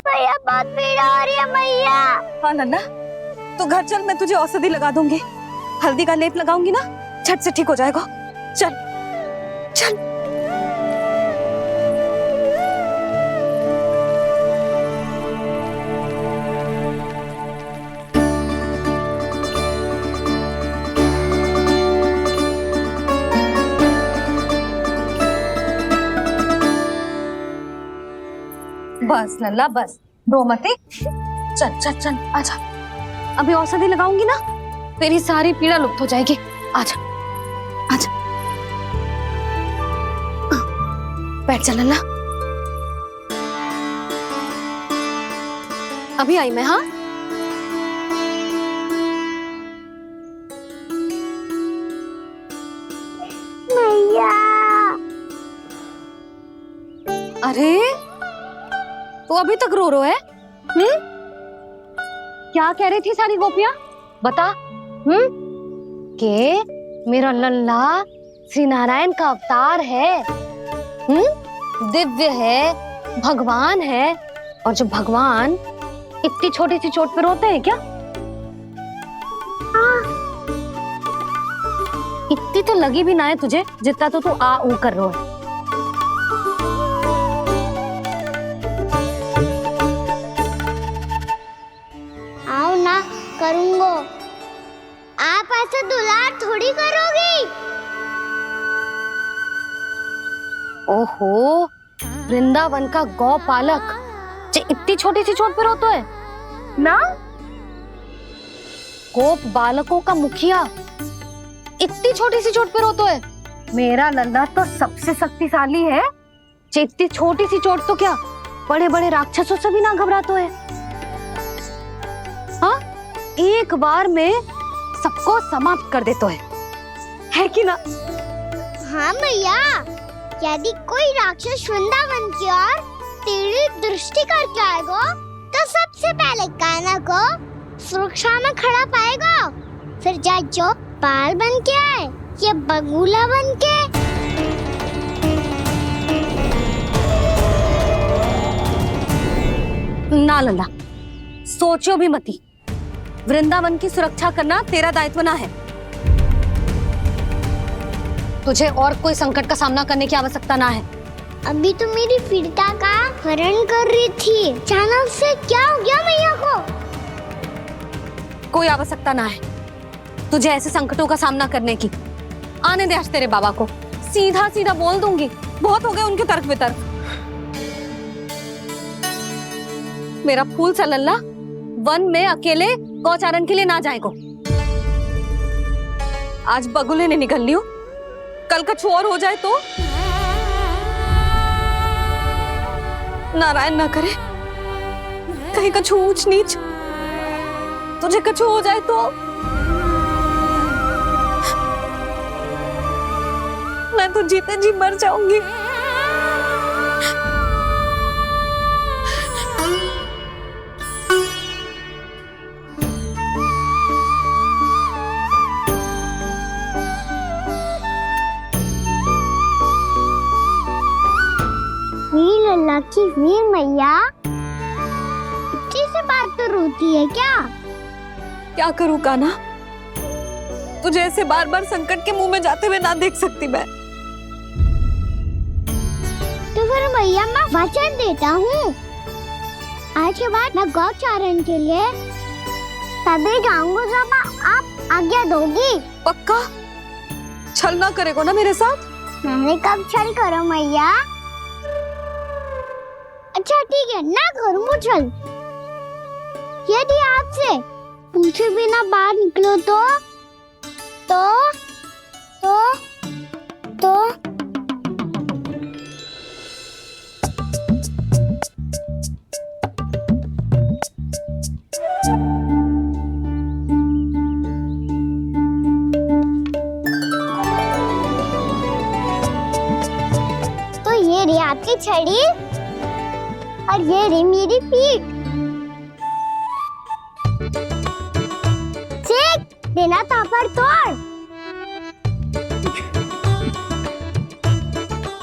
मैया बहुत पीड़ा हो रही है मैया। हाँ लल्ला, तू घर चल, मैं तुझे औषधि लगा दूंगी। हल्दी का लेप लगाऊंगी ना, झट से ठीक हो जाएगा। चल चल। बस लल्ला बस, रो मत। चल चल चल, आजा। अभी औषधि लगाऊंगी ना, तेरी सारी पीड़ा लुप्त हो जाएगी। आजा आजा, बैठ जा लल्ला। अभी आई मैं। हाँ, मैया। अरे तो अभी तक रो है? क्या कह रही थी सारी गोपियां? बता। के मेरा लल्ला श्री नारायण का अवतार है, दिव्य है, भगवान है। और जो भगवान इतनी छोटी सी चोट पे रोते हैं क्या? इतनी तो लगी भी ना है तुझे जितना तो तू आ ऊ कर रो है। आओ ना, करूंगो। आप ऐसे दुलार थोड़ी करोगी। ओहो, वृंदावन का गौपालक जो इतनी छोटी सी चोट पे रोता है ना? गोप बालकों का मुखिया इतनी छोटी सी चोट पे रोता है? मेरा लल्ला तो सबसे शक्तिशाली है, जो इतनी छोटी सी चोट तो क्या बड़े बड़े राक्षसों से भी ना घबराता है। हाँ, एक बार में सबको समाप्त कर देता है कि ना? हाँ मैया, यदि कोई राक्षस वृंदावन की ओर टेढ़ी दृष्टि करके आएगा तो सबसे पहले कान्हा को सुरक्षा में खड़ा पाएगा। फिर चाहे जो बाल बन के आए या बगुला बन के। ना लल्ला, सोचो भी मती। वृंदावन की सुरक्षा करना तेरा दायित्व ना है। तुझे और कोई संकट का सामना करने की आवश्यकता ना है। अभी तो मेरी पीड़िता का हरण कर रही थी, अचानक से क्या हो गया मैया को? कोई आवश्यकता ना है तुझे ऐसे संकटों का सामना करने की। आने दे आज तेरे बाबा को, सीधा सीधा बोल दूंगी। बहुत हो गए उनके तर्क वितर्क। मेरा फूल सा लल्ला वन में अकेले गौचारण के लिए ना जाएगो। आज बगुले ने निकल लियो, कल कछु और हो जाए तो? नारायण ना करे, कहीं कछु ऊंच नीच तुझे कछु हो जाए तो? मैं तो जीते जी मर जाऊंगी। लल्ला की वीर मैया इतनी से बार तो रोती है क्या? क्या करूं कान्हा, तुझे ऐसे बार बार संकट के मुंह में जाते हुए ना देख सकती मैं। तो फिर मैया मैं वचन देता हूँ, आज के बाद मैं गौचारण के लिए तभी जाऊंगा जब आप आज्ञा दोगी। पक्का? छल ना करेगा ना मेरे साथ? मैंने कब छल करो मैया? अच्छा ठीक है, ना करूँ छल। यदि आपसे पूछे बिना बाहर निकलो तो ये रही आपकी छड़ी और ये रही मेरी पीठ। चेक देना तापर तोड़।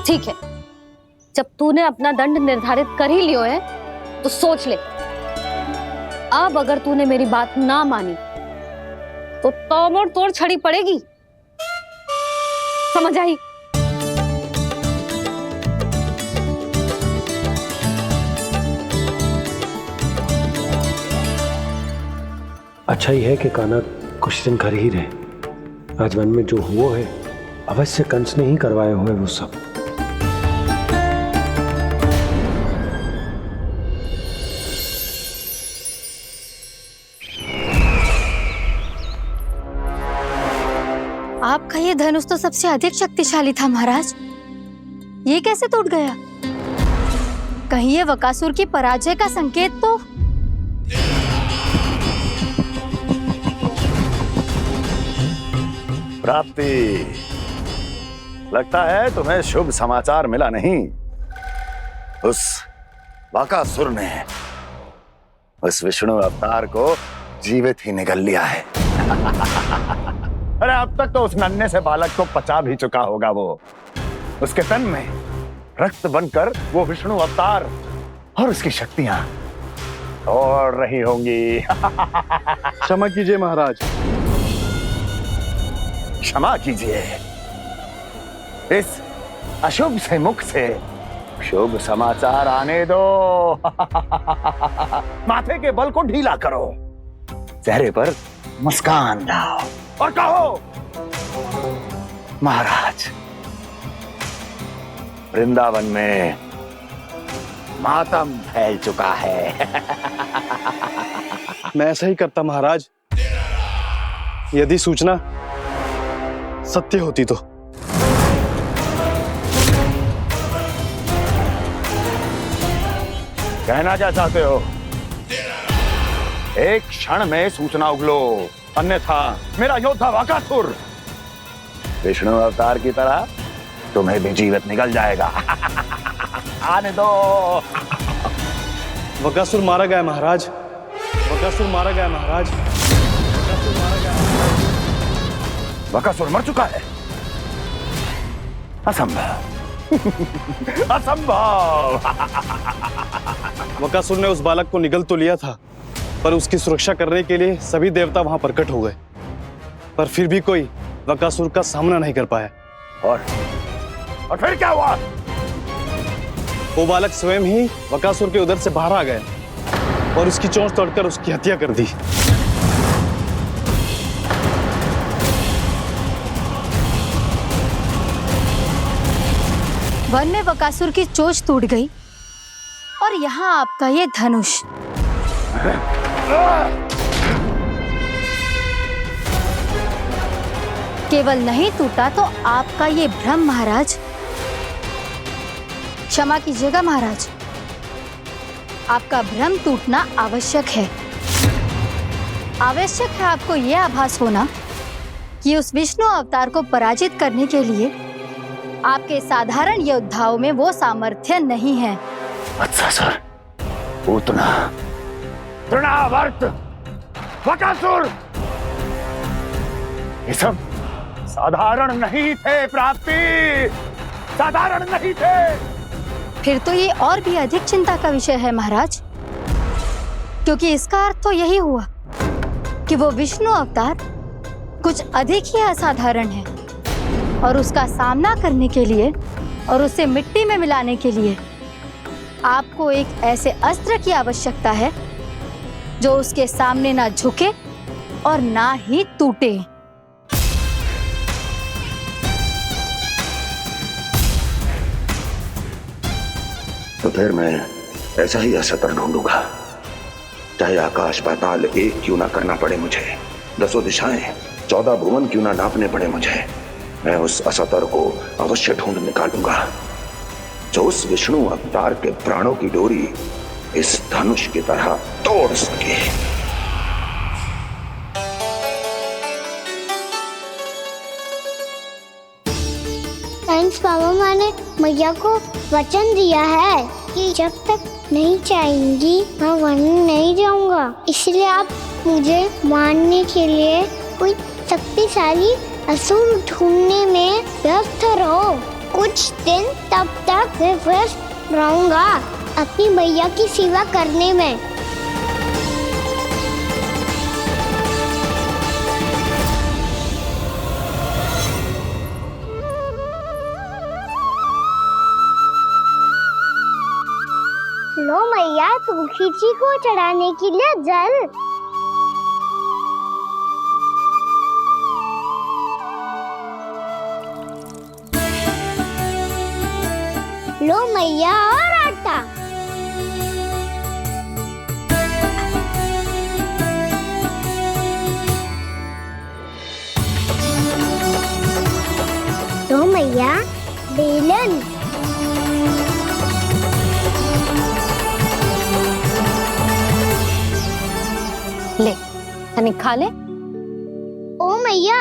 ठीक है, जब तूने अपना दंड निर्धारित कर ही लियो है तो सोच ले, अब अगर तूने मेरी बात ना मानी तो तोड़ तोड़ छड़ी पड़ेगी, समझ आई? अच्छा ही है कि कान्हा कुछ दिन घर ही रहे। आज वन में जो हुआ है अवश्य कंस ने ही करवाए हुए वो सब। आपका ये धनुष तो सबसे अधिक शक्तिशाली था महाराज, ये कैसे टूट गया? कहीं ये बकासुर की पराजय का संकेत तो? प्राप्ति, लगता है तुम्हें शुभ समाचार मिला नहीं। उस बकासुर ने उस विष्णु अवतार को जीवित ही निगल लिया है। अरे अब तक तो उस नन्हे से बालक को पचा भी चुका होगा वो। उसके तन में रक्त बनकर वो विष्णु अवतार और उसकी शक्तियां और रही होंगी। क्षमा कीजिए महाराज। क्षमा कीजिए, इस अशुभ से मुख से शुभ समाचार आने दो। माथे के बल को ढीला करो, चेहरे पर मुस्कान लाओ और कहो, महाराज, वृंदावन में मातम फैल चुका है। मैं ऐसा ही करता महाराज, यदि सूचना सत्य होती तो। कहना क्या चाहते हो? एक क्षण में सूचना उगलो, अन्यथा मेरा योद्धा बकासुर विष्णु अवतार की तरह तुम्हें भी जीवित निकल जाएगा। आने दो। बकासुर मारा गया महाराज, बकासुर मारा गया महाराज, बकासुर मारा गया। बकासुर मर चुका है? असंभव। असंभव। बकासुर ने उस बालक को निगल तो लिया था, पर उसकी सुरक्षा करने के लिए सभी देवता वहां प्रकट हो गए, पर फिर भी कोई बकासुर का सामना नहीं कर पाया। और फिर क्या हुआ? वो बालक स्वयं ही बकासुर के उदर से बाहर आ गया और उसकी चोंच तोड़कर उसकी हत्या कर दी। वन में बकासुर की चोंच टूट गई और यहाँ आपका ये धनुष। केवल नहीं टूटा तो आपका ये भ्रम महाराज। क्षमा कीजिएगा महाराज, आपका भ्रम टूटना आवश्यक है। आवश्यक है आपको यह आभास होना कि उस विष्णु अवतार को पराजित करने के लिए आपके साधारण योद्धाओं में वो सामर्थ्य नहीं है। अच्छा सर, पूतना, तृणावर्त, बकासुर, ये सब साधारण नहीं थे प्राप्ति, साधारण नहीं थे। फिर तो ये और भी अधिक चिंता का विषय है महाराज, क्योंकि इसका अर्थ तो यही हुआ कि वो विष्णु अवतार कुछ अधिक ही असाधारण है और उसका सामना करने के लिए और उसे मिट्टी में मिलाने के लिए आपको एक ऐसे अस्त्र की आवश्यकता है जो उसके सामने ना झुके और ना ही टूटे। तो फिर मैं ऐसा ही अस्त्र ढूंढूंगा चाहे आकाश पाताल एक क्यों ना करना पड़े मुझे, 10 दिशाएं 14 भुवन क्यों ना नापने पड़े मुझे, मैं उस असतर को अवश्य ढूंढ निकालूंगा जो उस विष्णु अवतार के प्राणों की डोरी इस धनुष की तरह तोड़ सके। साइंस बाबा ने मैया को वचन दिया है कि जब तक नहीं चाहेंगी मैं वन नहीं जाऊंगा, इसलिए आप मुझे मारने के लिए कोई शक्तिशाली असुर ढूंढने में व्यस्त रहो। कुछ दिन तब तक मैं व्यस्त रहूंगा अपनी मैया की सेवा करने में। लो मैया, तुलसी जी को चढ़ाने के लिए जल। लो मैया, और आटा। लो मैया, बेलन। ले, तनिक खा ले। ओ मैया,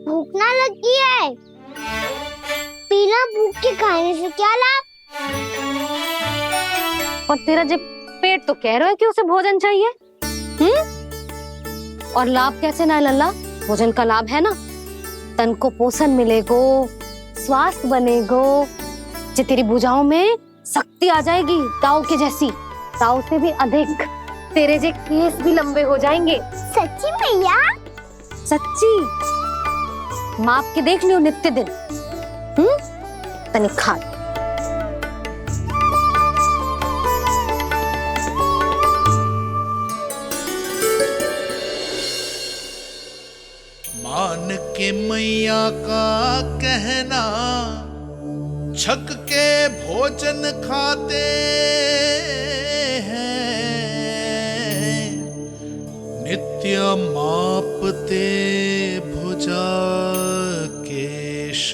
भूख ना लगी है। बिना भूख के खाने से क्या लाभ? और तेरा जब पेट तो कह रहा है कि उसे भोजन चाहिए, और लाभ कैसे ना लल्ला? भोजन का लाभ है ना, तन को पोषण मिलेगो, स्वास्थ्य बनेगो, जे तेरी भुजाओं में शक्ति आ जाएगी ताऊ के जैसी, ताऊ से भी अधिक। तेरे जे केस भी लंबे हो जाएंगे। सच्ची मैया? सच्ची। माप के देख लियो नित्य दिन। तनिक खा। मान के मैया का कहना, छक के भोजन खाते हैं, नित्य मापते भुजा केश,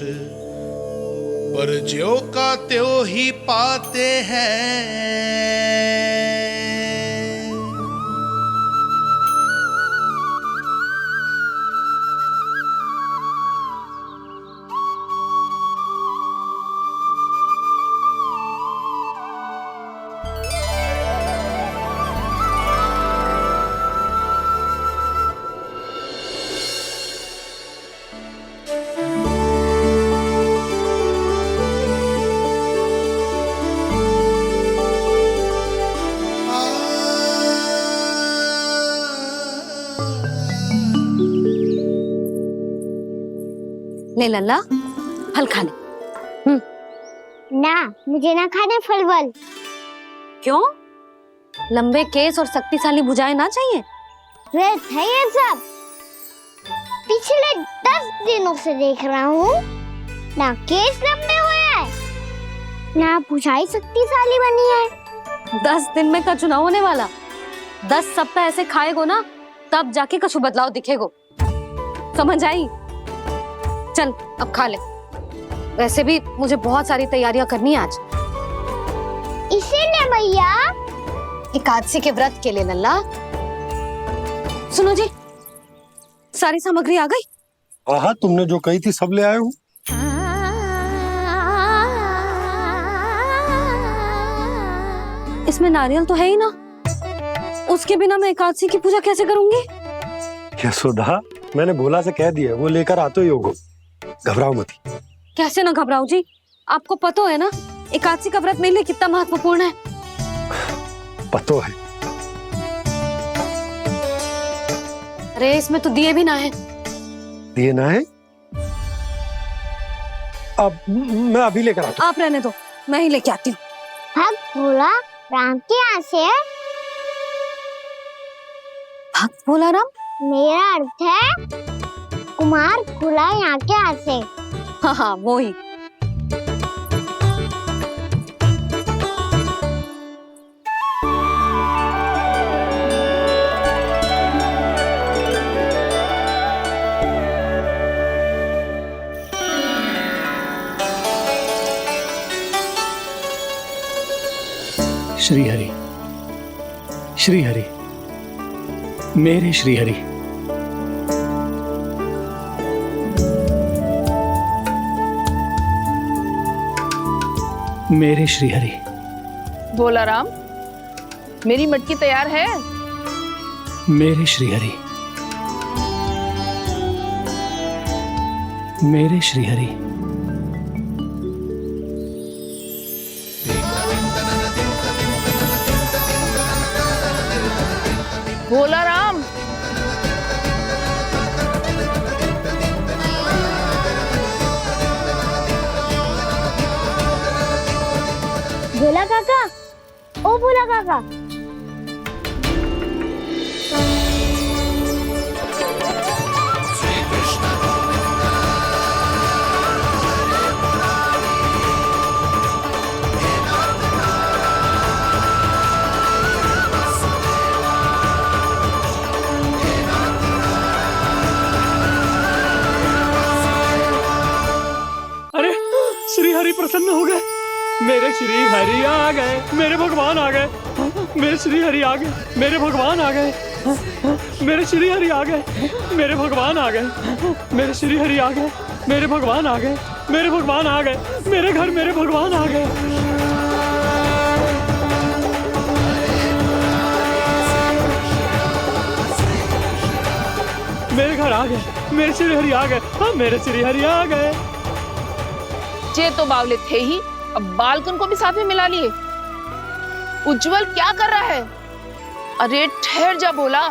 पर ज्यों का त्यों ही पाते हैं। ले लल्ला, फल खा ले। ना, मुझे ना खाने फल वल। क्यों? लंबे केस और शक्तिशाली भुजाएं ना चाहिए? व्यर्थ है ये सब। पिछले 10 दिनों से देख रहा हूँ, ना केस लंबे हुए हैं, ना भुजाएं शक्तिशाली बनी है। 10 दिन में का चुनाव होने वाला, 10 सप्ताह ऐसे खाएगो ना, तब जाके कछु बदलाव दिखेगो। समझ आई? चल अब खा ले। वैसे भी मुझे बहुत सारी तैयारियां करनी है आज। इसीलिए मैया, एकादशी के व्रत के लिए लल्ला। सुनो जी, सारी सामग्री आ गई? हाँ, तुमने जो कही थी सब ले आए हूँ। इसमें नारियल तो है ही ना, उसके बिना मैं एकादशी की पूजा कैसे करूंगी? यशोदा, मैंने भोला से कह दिया, वो लेकर आते ही होगा, घबराओ मत। कैसे ना घबराओ जी, आपको पता है ना एकादशी का व्रत मेरे लिए कितना महत्वपूर्ण है। पता है। अरे इसमें तो दिए भी ना है। दिए ना है? अब मैं अभी लेकर आता हूँ। आप रहने दो, मैं ही लेके आती हूँ। भक्त भोला राम के यहाँ से है। भक्त भोला राम? मेरा अर्थ है कुमार भोला यहाँ के यहाँ से। हाँ हाँ, वो ही। श्री हरि, श्री हरि, मेरे श्री हरि। मेरे श्री हरि। भोला राम, मेरी मटकी तैयार है। मेरे श्री हरि, मेरे श्री हरि। भोला राम, भोला काका, ओ भोला काका। अरे श्री हरि प्रसन्न हो गए। मेरे श्री हरि आ गए, मेरे भगवान आ गए। मेरे श्री हरि आ गए, मेरे भगवान आ गए। मेरे श्री हरि आ गए, मेरे भगवान आ गए। मेरे श्री हरि आ गए, मेरे भगवान आ गए। मेरे भगवान आ गए, मेरे घर मेरे भगवान आ गए। मेरे घर आ गए, मेरे श्री हरि आ गए। हाँ, मेरे श्री हरि आ गए। जे तो बावले थे ही, अब बालकन को भी साथ में मिला लिए। उज्जवल क्या कर रहा है? अरे ठहर जा भोला।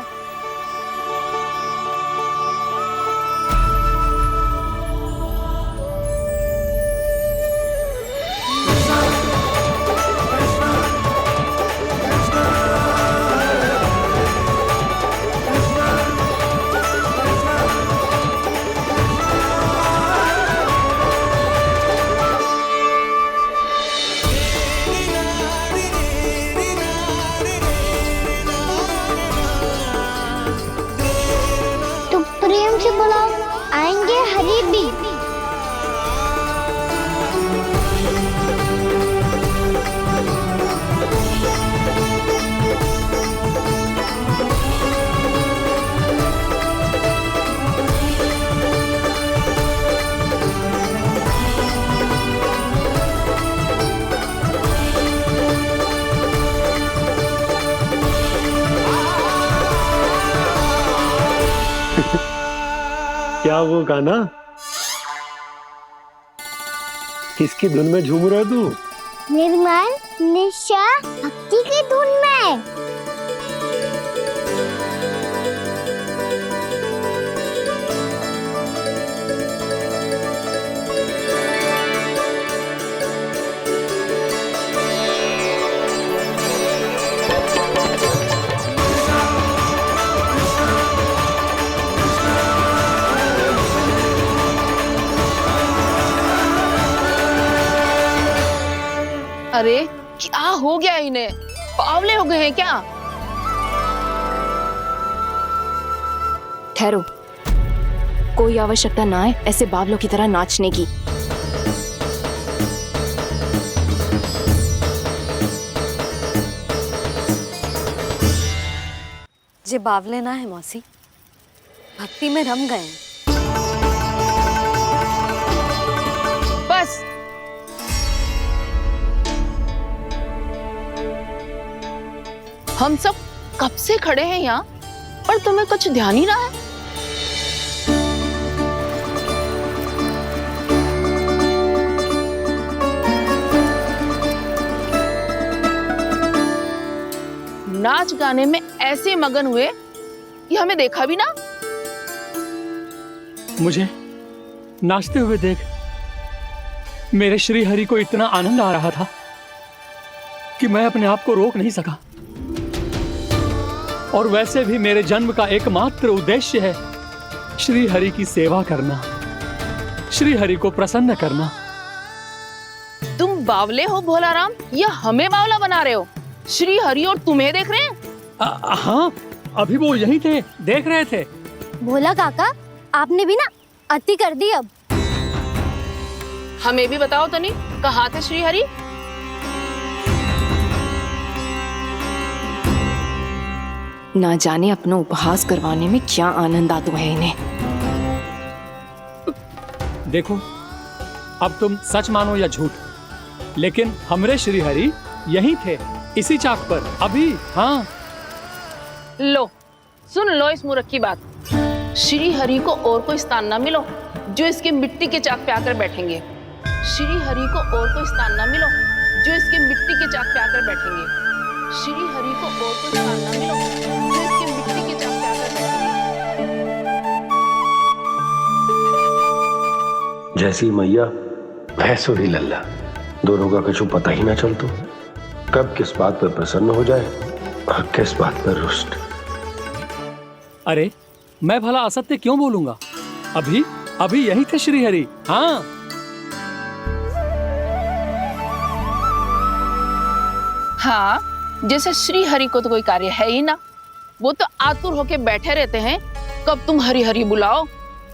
प्रेम से बुलाओ, आएंगे हरि भी। क्या वो गाना? किसकी धुन में झूम रहा तू? निर्मल निशा भक्ति की धुन में। अरे क्या हो गया इन्हें? बावले हो गए हैं क्या? ठहरो, कोई आवश्यकता ना है ऐसे बावलों की तरह नाचने की। जे बावले ना है मौसी, भक्ति में रम गए हैं। बस हम सब कब से खड़े हैं यहाँ, पर तुम्हें कुछ ध्यान ही रहा है। नाच गाने में ऐसे मगन हुए कि हमें देखा भी ना। मुझे नाचते हुए देख मेरे श्री हरि को इतना आनंद आ रहा था कि मैं अपने आप को रोक नहीं सका। और वैसे भी मेरे जन्म का एकमात्र उद्देश्य है श्री हरि की सेवा करना, श्री हरि को प्रसन्न करना। तुम बावले हो भोला राम, या हमें बावला बना रहे हो? श्री हरि और तुम्हें देख रहे हैं? हाँ, अभी वो यहीं थे, देख रहे थे। भोला काका, आपने भी ना अति कर दी। अब हमें भी बताओ तनी, कहाँ थे श्री हरि? ना जाने अपना उपहास करवाने में क्या आनंद आता है इन्हें। देखो, अब तुम सच मानो या झूठ, लेकिन हमरे श्री हरि यहीं थे, इसी चाक पर अभी। हाँ, लो सुन लो इस मूर्ख की बात। श्री हरि को और कोई स्थान ना मिलो जो इसके मिट्टी के चाक पे आकर बैठेंगे। श्री हरि को और कोई स्थान ना मिलो जो इसके मिट्टी के चाक पे आकर बैठेंगे। श्री हरि को और कोई स्थान ना मिलो जो इसके मिट्टी के चाक पे आकर बैठेंगे। जैसी मैया भैंसुरी लल्ला, दोनों का कुछ पता ही ना चलतो, कब किस बात पर प्रसन्न हो जाए और किस बात पर रुष्ट। अरे मैं भला असत्य क्यों बोलूंगा? अभी अभी यही थे श्री हरि। हाँ, हाँ, जैसे श्री हरि को तो कोई कार्य है ही ना, वो तो आतुर होके बैठे रहते हैं कब तुम हरि हरि बुलाओ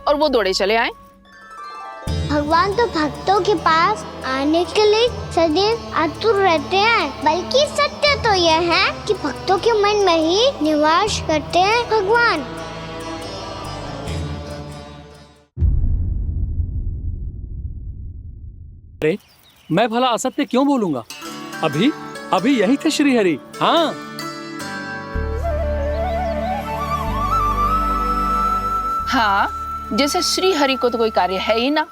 और वो दौड़े चले आए। भगवान तो भक्तों के पास आने के लिए सदैव आतुर रहते हैं, बल्कि सत्य तो यह है कि भक्तों के मन में ही निवास करते हैं भगवान। अरे मैं भला असत्य क्यों बोलूंगा? अभी अभी यही थे श्री हरि। हाँ, हाँ, जैसे श्री हरि को तो कोई कार्य है ही ना,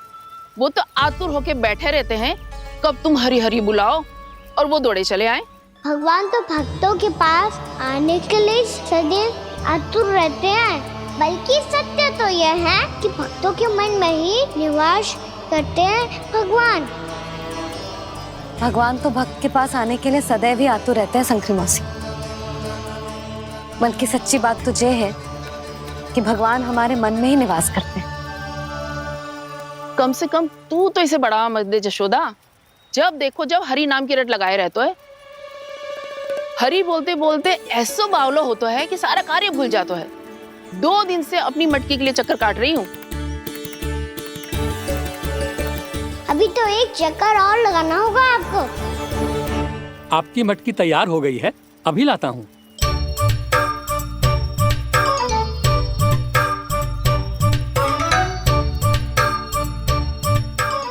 वो तो आतुर होके बैठे रहते हैं कब तुम हरि हरि बुलाओ और वो दौड़े चले आए। भगवान तो भक्तों के पास आने के लिए सदैव आतुर रहते हैं, बल्कि सत्य तो यह है कि भक्तों के मन में ही निवास करते हैं भगवान। भगवान तो भक्त के पास आने के लिए सदैव ही आतुर रहते हैं शंकरी मौसी। बल्कि सच्ची बात तो ये है कि भगवान हमारे मन में ही निवास करते हैं। कम से कम तू तो इसे बढ़ावा मत दे जशोदा। जब देखो जब हरि नाम की रट लगाए रहते है। हरि बोलते बोलते ऐसो बावलो होता है कि सारा कार्य भूल जाता है। 2 दिन से अपनी मटकी के लिए चक्कर काट रही हूँ। अभी तो एक चक्कर और लगाना होगा आपको। आपकी मटकी तैयार हो गई है, अभी लाता हूँ।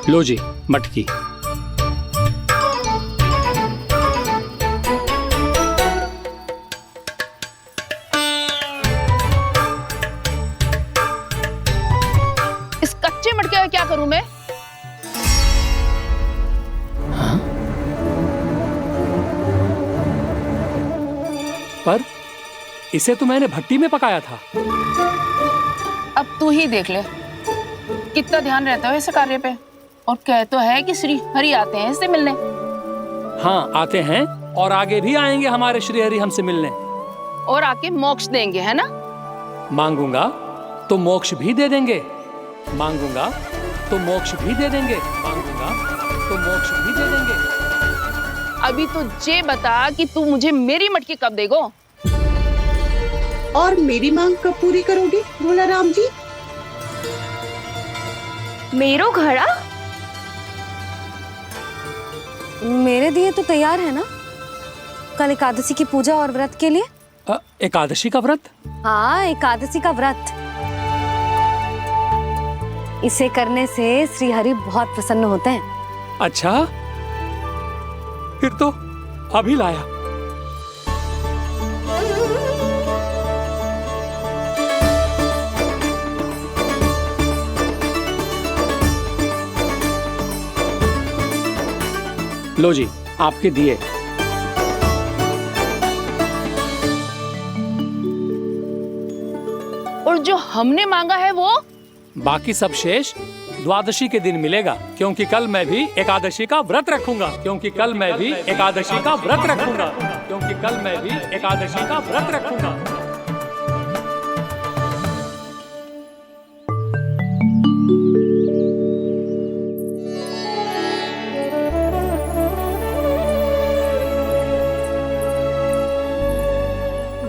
लो जी मटकी। इस कच्चे मटके का क्या करूं मैं? पर इसे तो मैंने भट्टी में पकाया था। अब तू ही देख ले कितना ध्यान रहता है इस कार्य पे। और कह तो है कि श्री हरि आते हैं इससे मिलने। हाँ, आते हैं और आगे भी आएंगे हमारे श्री हरि हमसे मिलने। और आके मोक्ष देंगे, है ना? मांगूंगा तो मोक्ष भी दे देंगे, मांगूंगा तो मोक्ष भी दे देंगे, मांगूंगा तो मोक्ष भी दे देंगे। अभी तो ये बता कि तू मुझे मेरी मटकी कब देगो? और मेरी मांग कब पूरी करोगे भोला राम जी? मेरो घड़ा मेरे दिए तो तैयार है ना? कल एकादशी की पूजा और व्रत के लिए। एकादशी का व्रत? हाँ, एकादशी का व्रत। इसे करने से श्री हरि बहुत प्रसन्न होते हैं। अच्छा, फिर तो अभी लाया। लो जी आपके दिए। और जो हमने मांगा है वो? बाकी सब शेष द्वादशी के दिन मिलेगा, क्योंकि कल मैं भी एकादशी का व्रत रखूंगा, क्योंकि कल मैं भी एकादशी का व्रत रखूंगा, क्योंकि कल मैं भी एकादशी का व्रत रखूंगा।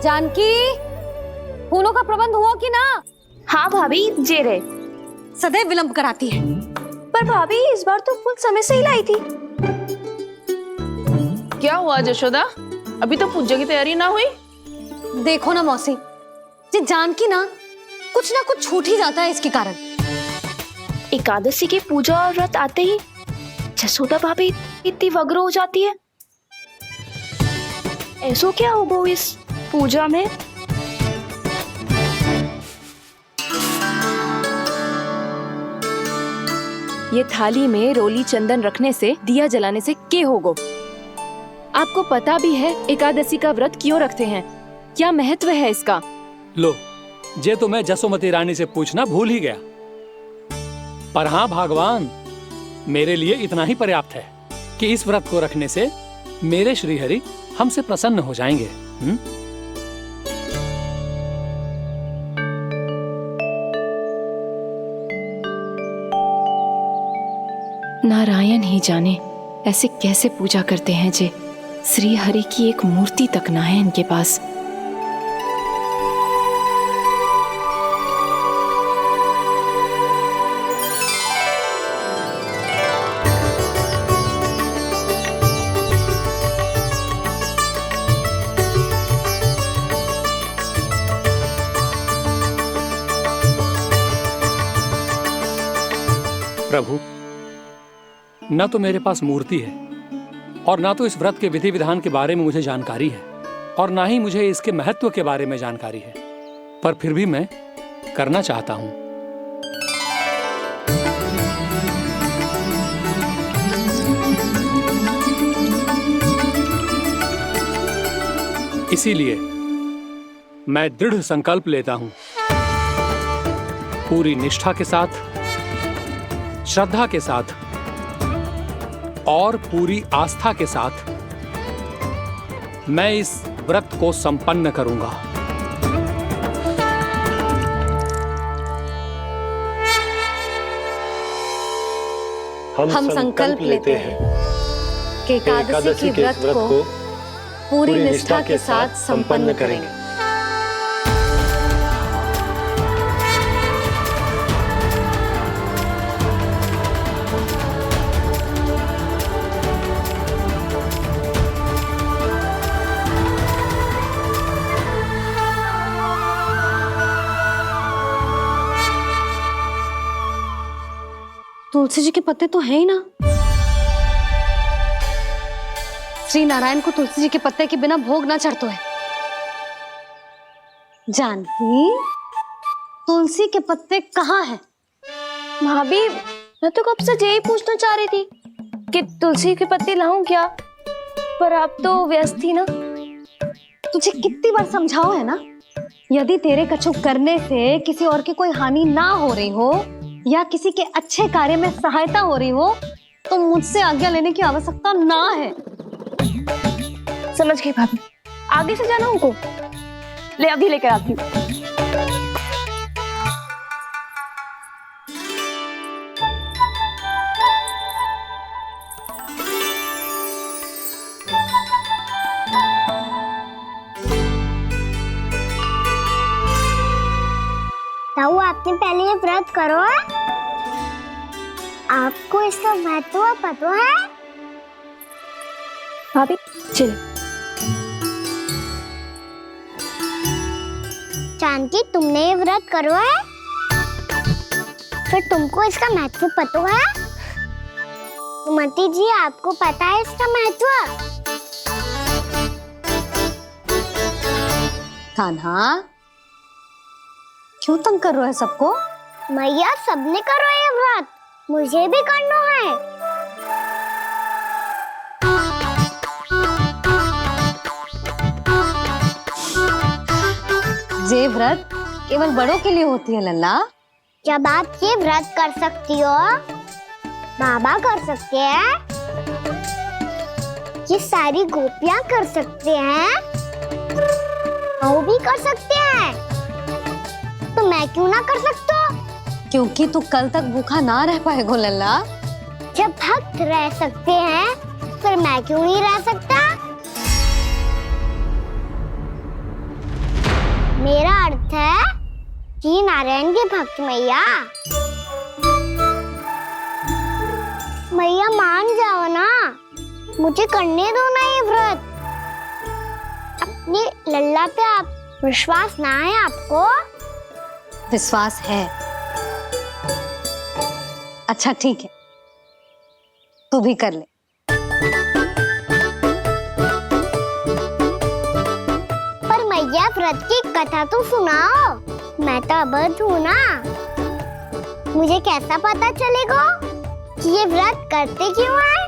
जानकी, फूलों का प्रबंध हुआ कि ना? हाँ भाभी, जे रहे। सदैव विलंब कराती है। पर भाभी इस बार तो फूल समय से ही लाई थी। क्या हुआ जशोदा? अभी तो पूजा की तैयारी ना हुई? देखो ना मौसी, ये जानकी ना कुछ छूट ही जाता है इसके कारण। एकादशी की पूजा और व्रत आते ही जसोदा भाभी इतनी वग्र हो जाती है। ऐसो क्या होगा इस पूजा में? ये थाली में रोली चंदन रखने से, दिया जलाने से के होगो? आपको पता भी है एकादशी का व्रत क्यों रखते हैं, क्या महत्व है इसका? लो, जे तो मैं जसोमती रानी से पूछना भूल ही गया। पर हाँ भगवान, मेरे लिए इतना ही पर्याप्त है कि इस व्रत को रखने से मेरे श्रीहरि हमसे प्रसन्न हो जाएंगे। नारायण ही जाने ऐसे कैसे पूजा करते हैं जे श्री हरि की एक मूर्ति तक ना है इनके पास। प्रभु, न तो मेरे पास मूर्ति है और ना तो इस व्रत के विधि विधान के बारे में मुझे जानकारी है और ना ही मुझे इसके महत्व के बारे में जानकारी है, पर फिर भी मैं करना चाहता हूं। इसीलिए मैं दृढ़ संकल्प लेता हूं, पूरी निष्ठा के साथ, श्रद्धा के साथ और पूरी आस्था के साथ मैं इस व्रत को संपन्न करूंगा। हम संकल्प लेते हैं कि एकादशी के व्रत को पूरी निष्ठा के साथ संपन्न करेंगे। तुलसी जी के पत्ते तो हैं ही ना। श्री नारायण को तुलसी जी के पत्ते के बिना भोग ना चढ़तो है। जानकी, तुलसी के पत्ते कहाँ हैं? भाभी, मैं तो कब से यही पूछना चाह रही थी कि तुलसी के पत्ते लाऊं क्या, पर आप तो व्यस्त थी ना। तुझे कितनी बार समझाओ है ना, यदि तेरे कछु करने से किसी और की कोई हानि ना हो रही हो या किसी के अच्छे कार्य में सहायता हो रही हो तो मुझसे आज्ञा लेने की आवश्यकता ना है। समझ गई भाभी, आगे से जाना उनको। ले अभी लेकर आती हूँ। ताऊ, आपने पहले ये व्रत करो है? आपको इसका महत्व पता है? भाभी चलो। जानकी, तुमने ये व्रत करो है? फिर तुमको इसका महत्व पता है? सुमति जी, आपको पता है इसका महत्व? कान्हा, क्यों तंग कर रहे हो सबको? मैया, सबने करो ये व्रत, मुझे भी करना है। ये व्रत केवल बड़ों के लिए होती है लल्ला। जब आप ये व्रत कर सकती हो, बाबा कर सकते हैं, ये सारी गोपियां कर सकते हैं, वो भी कर सकते हैं, तो मैं क्यों ना कर सकता? क्योंकि तू कल तक भूखा ना रह पाएगा लल्ला। जब भक्त रह सकते हैं, फिर मैं क्यों नहीं रह सकता? मेरा अर्थ है कि नारायण के भक्त मैया, मैया मान जाओ ना, मुझे करने दो ना ये व्रत। अपनी लल्ला पे आप विश्वास ना है आपको? विश्वास है। अच्छा ठीक है, तू भी कर ले। पर मैया व्रत की कथा तो सुनाओ, मैं तो अबध हूँ ना। मुझे कैसा पता चलेगा कि ये व्रत करते क्यों हैं?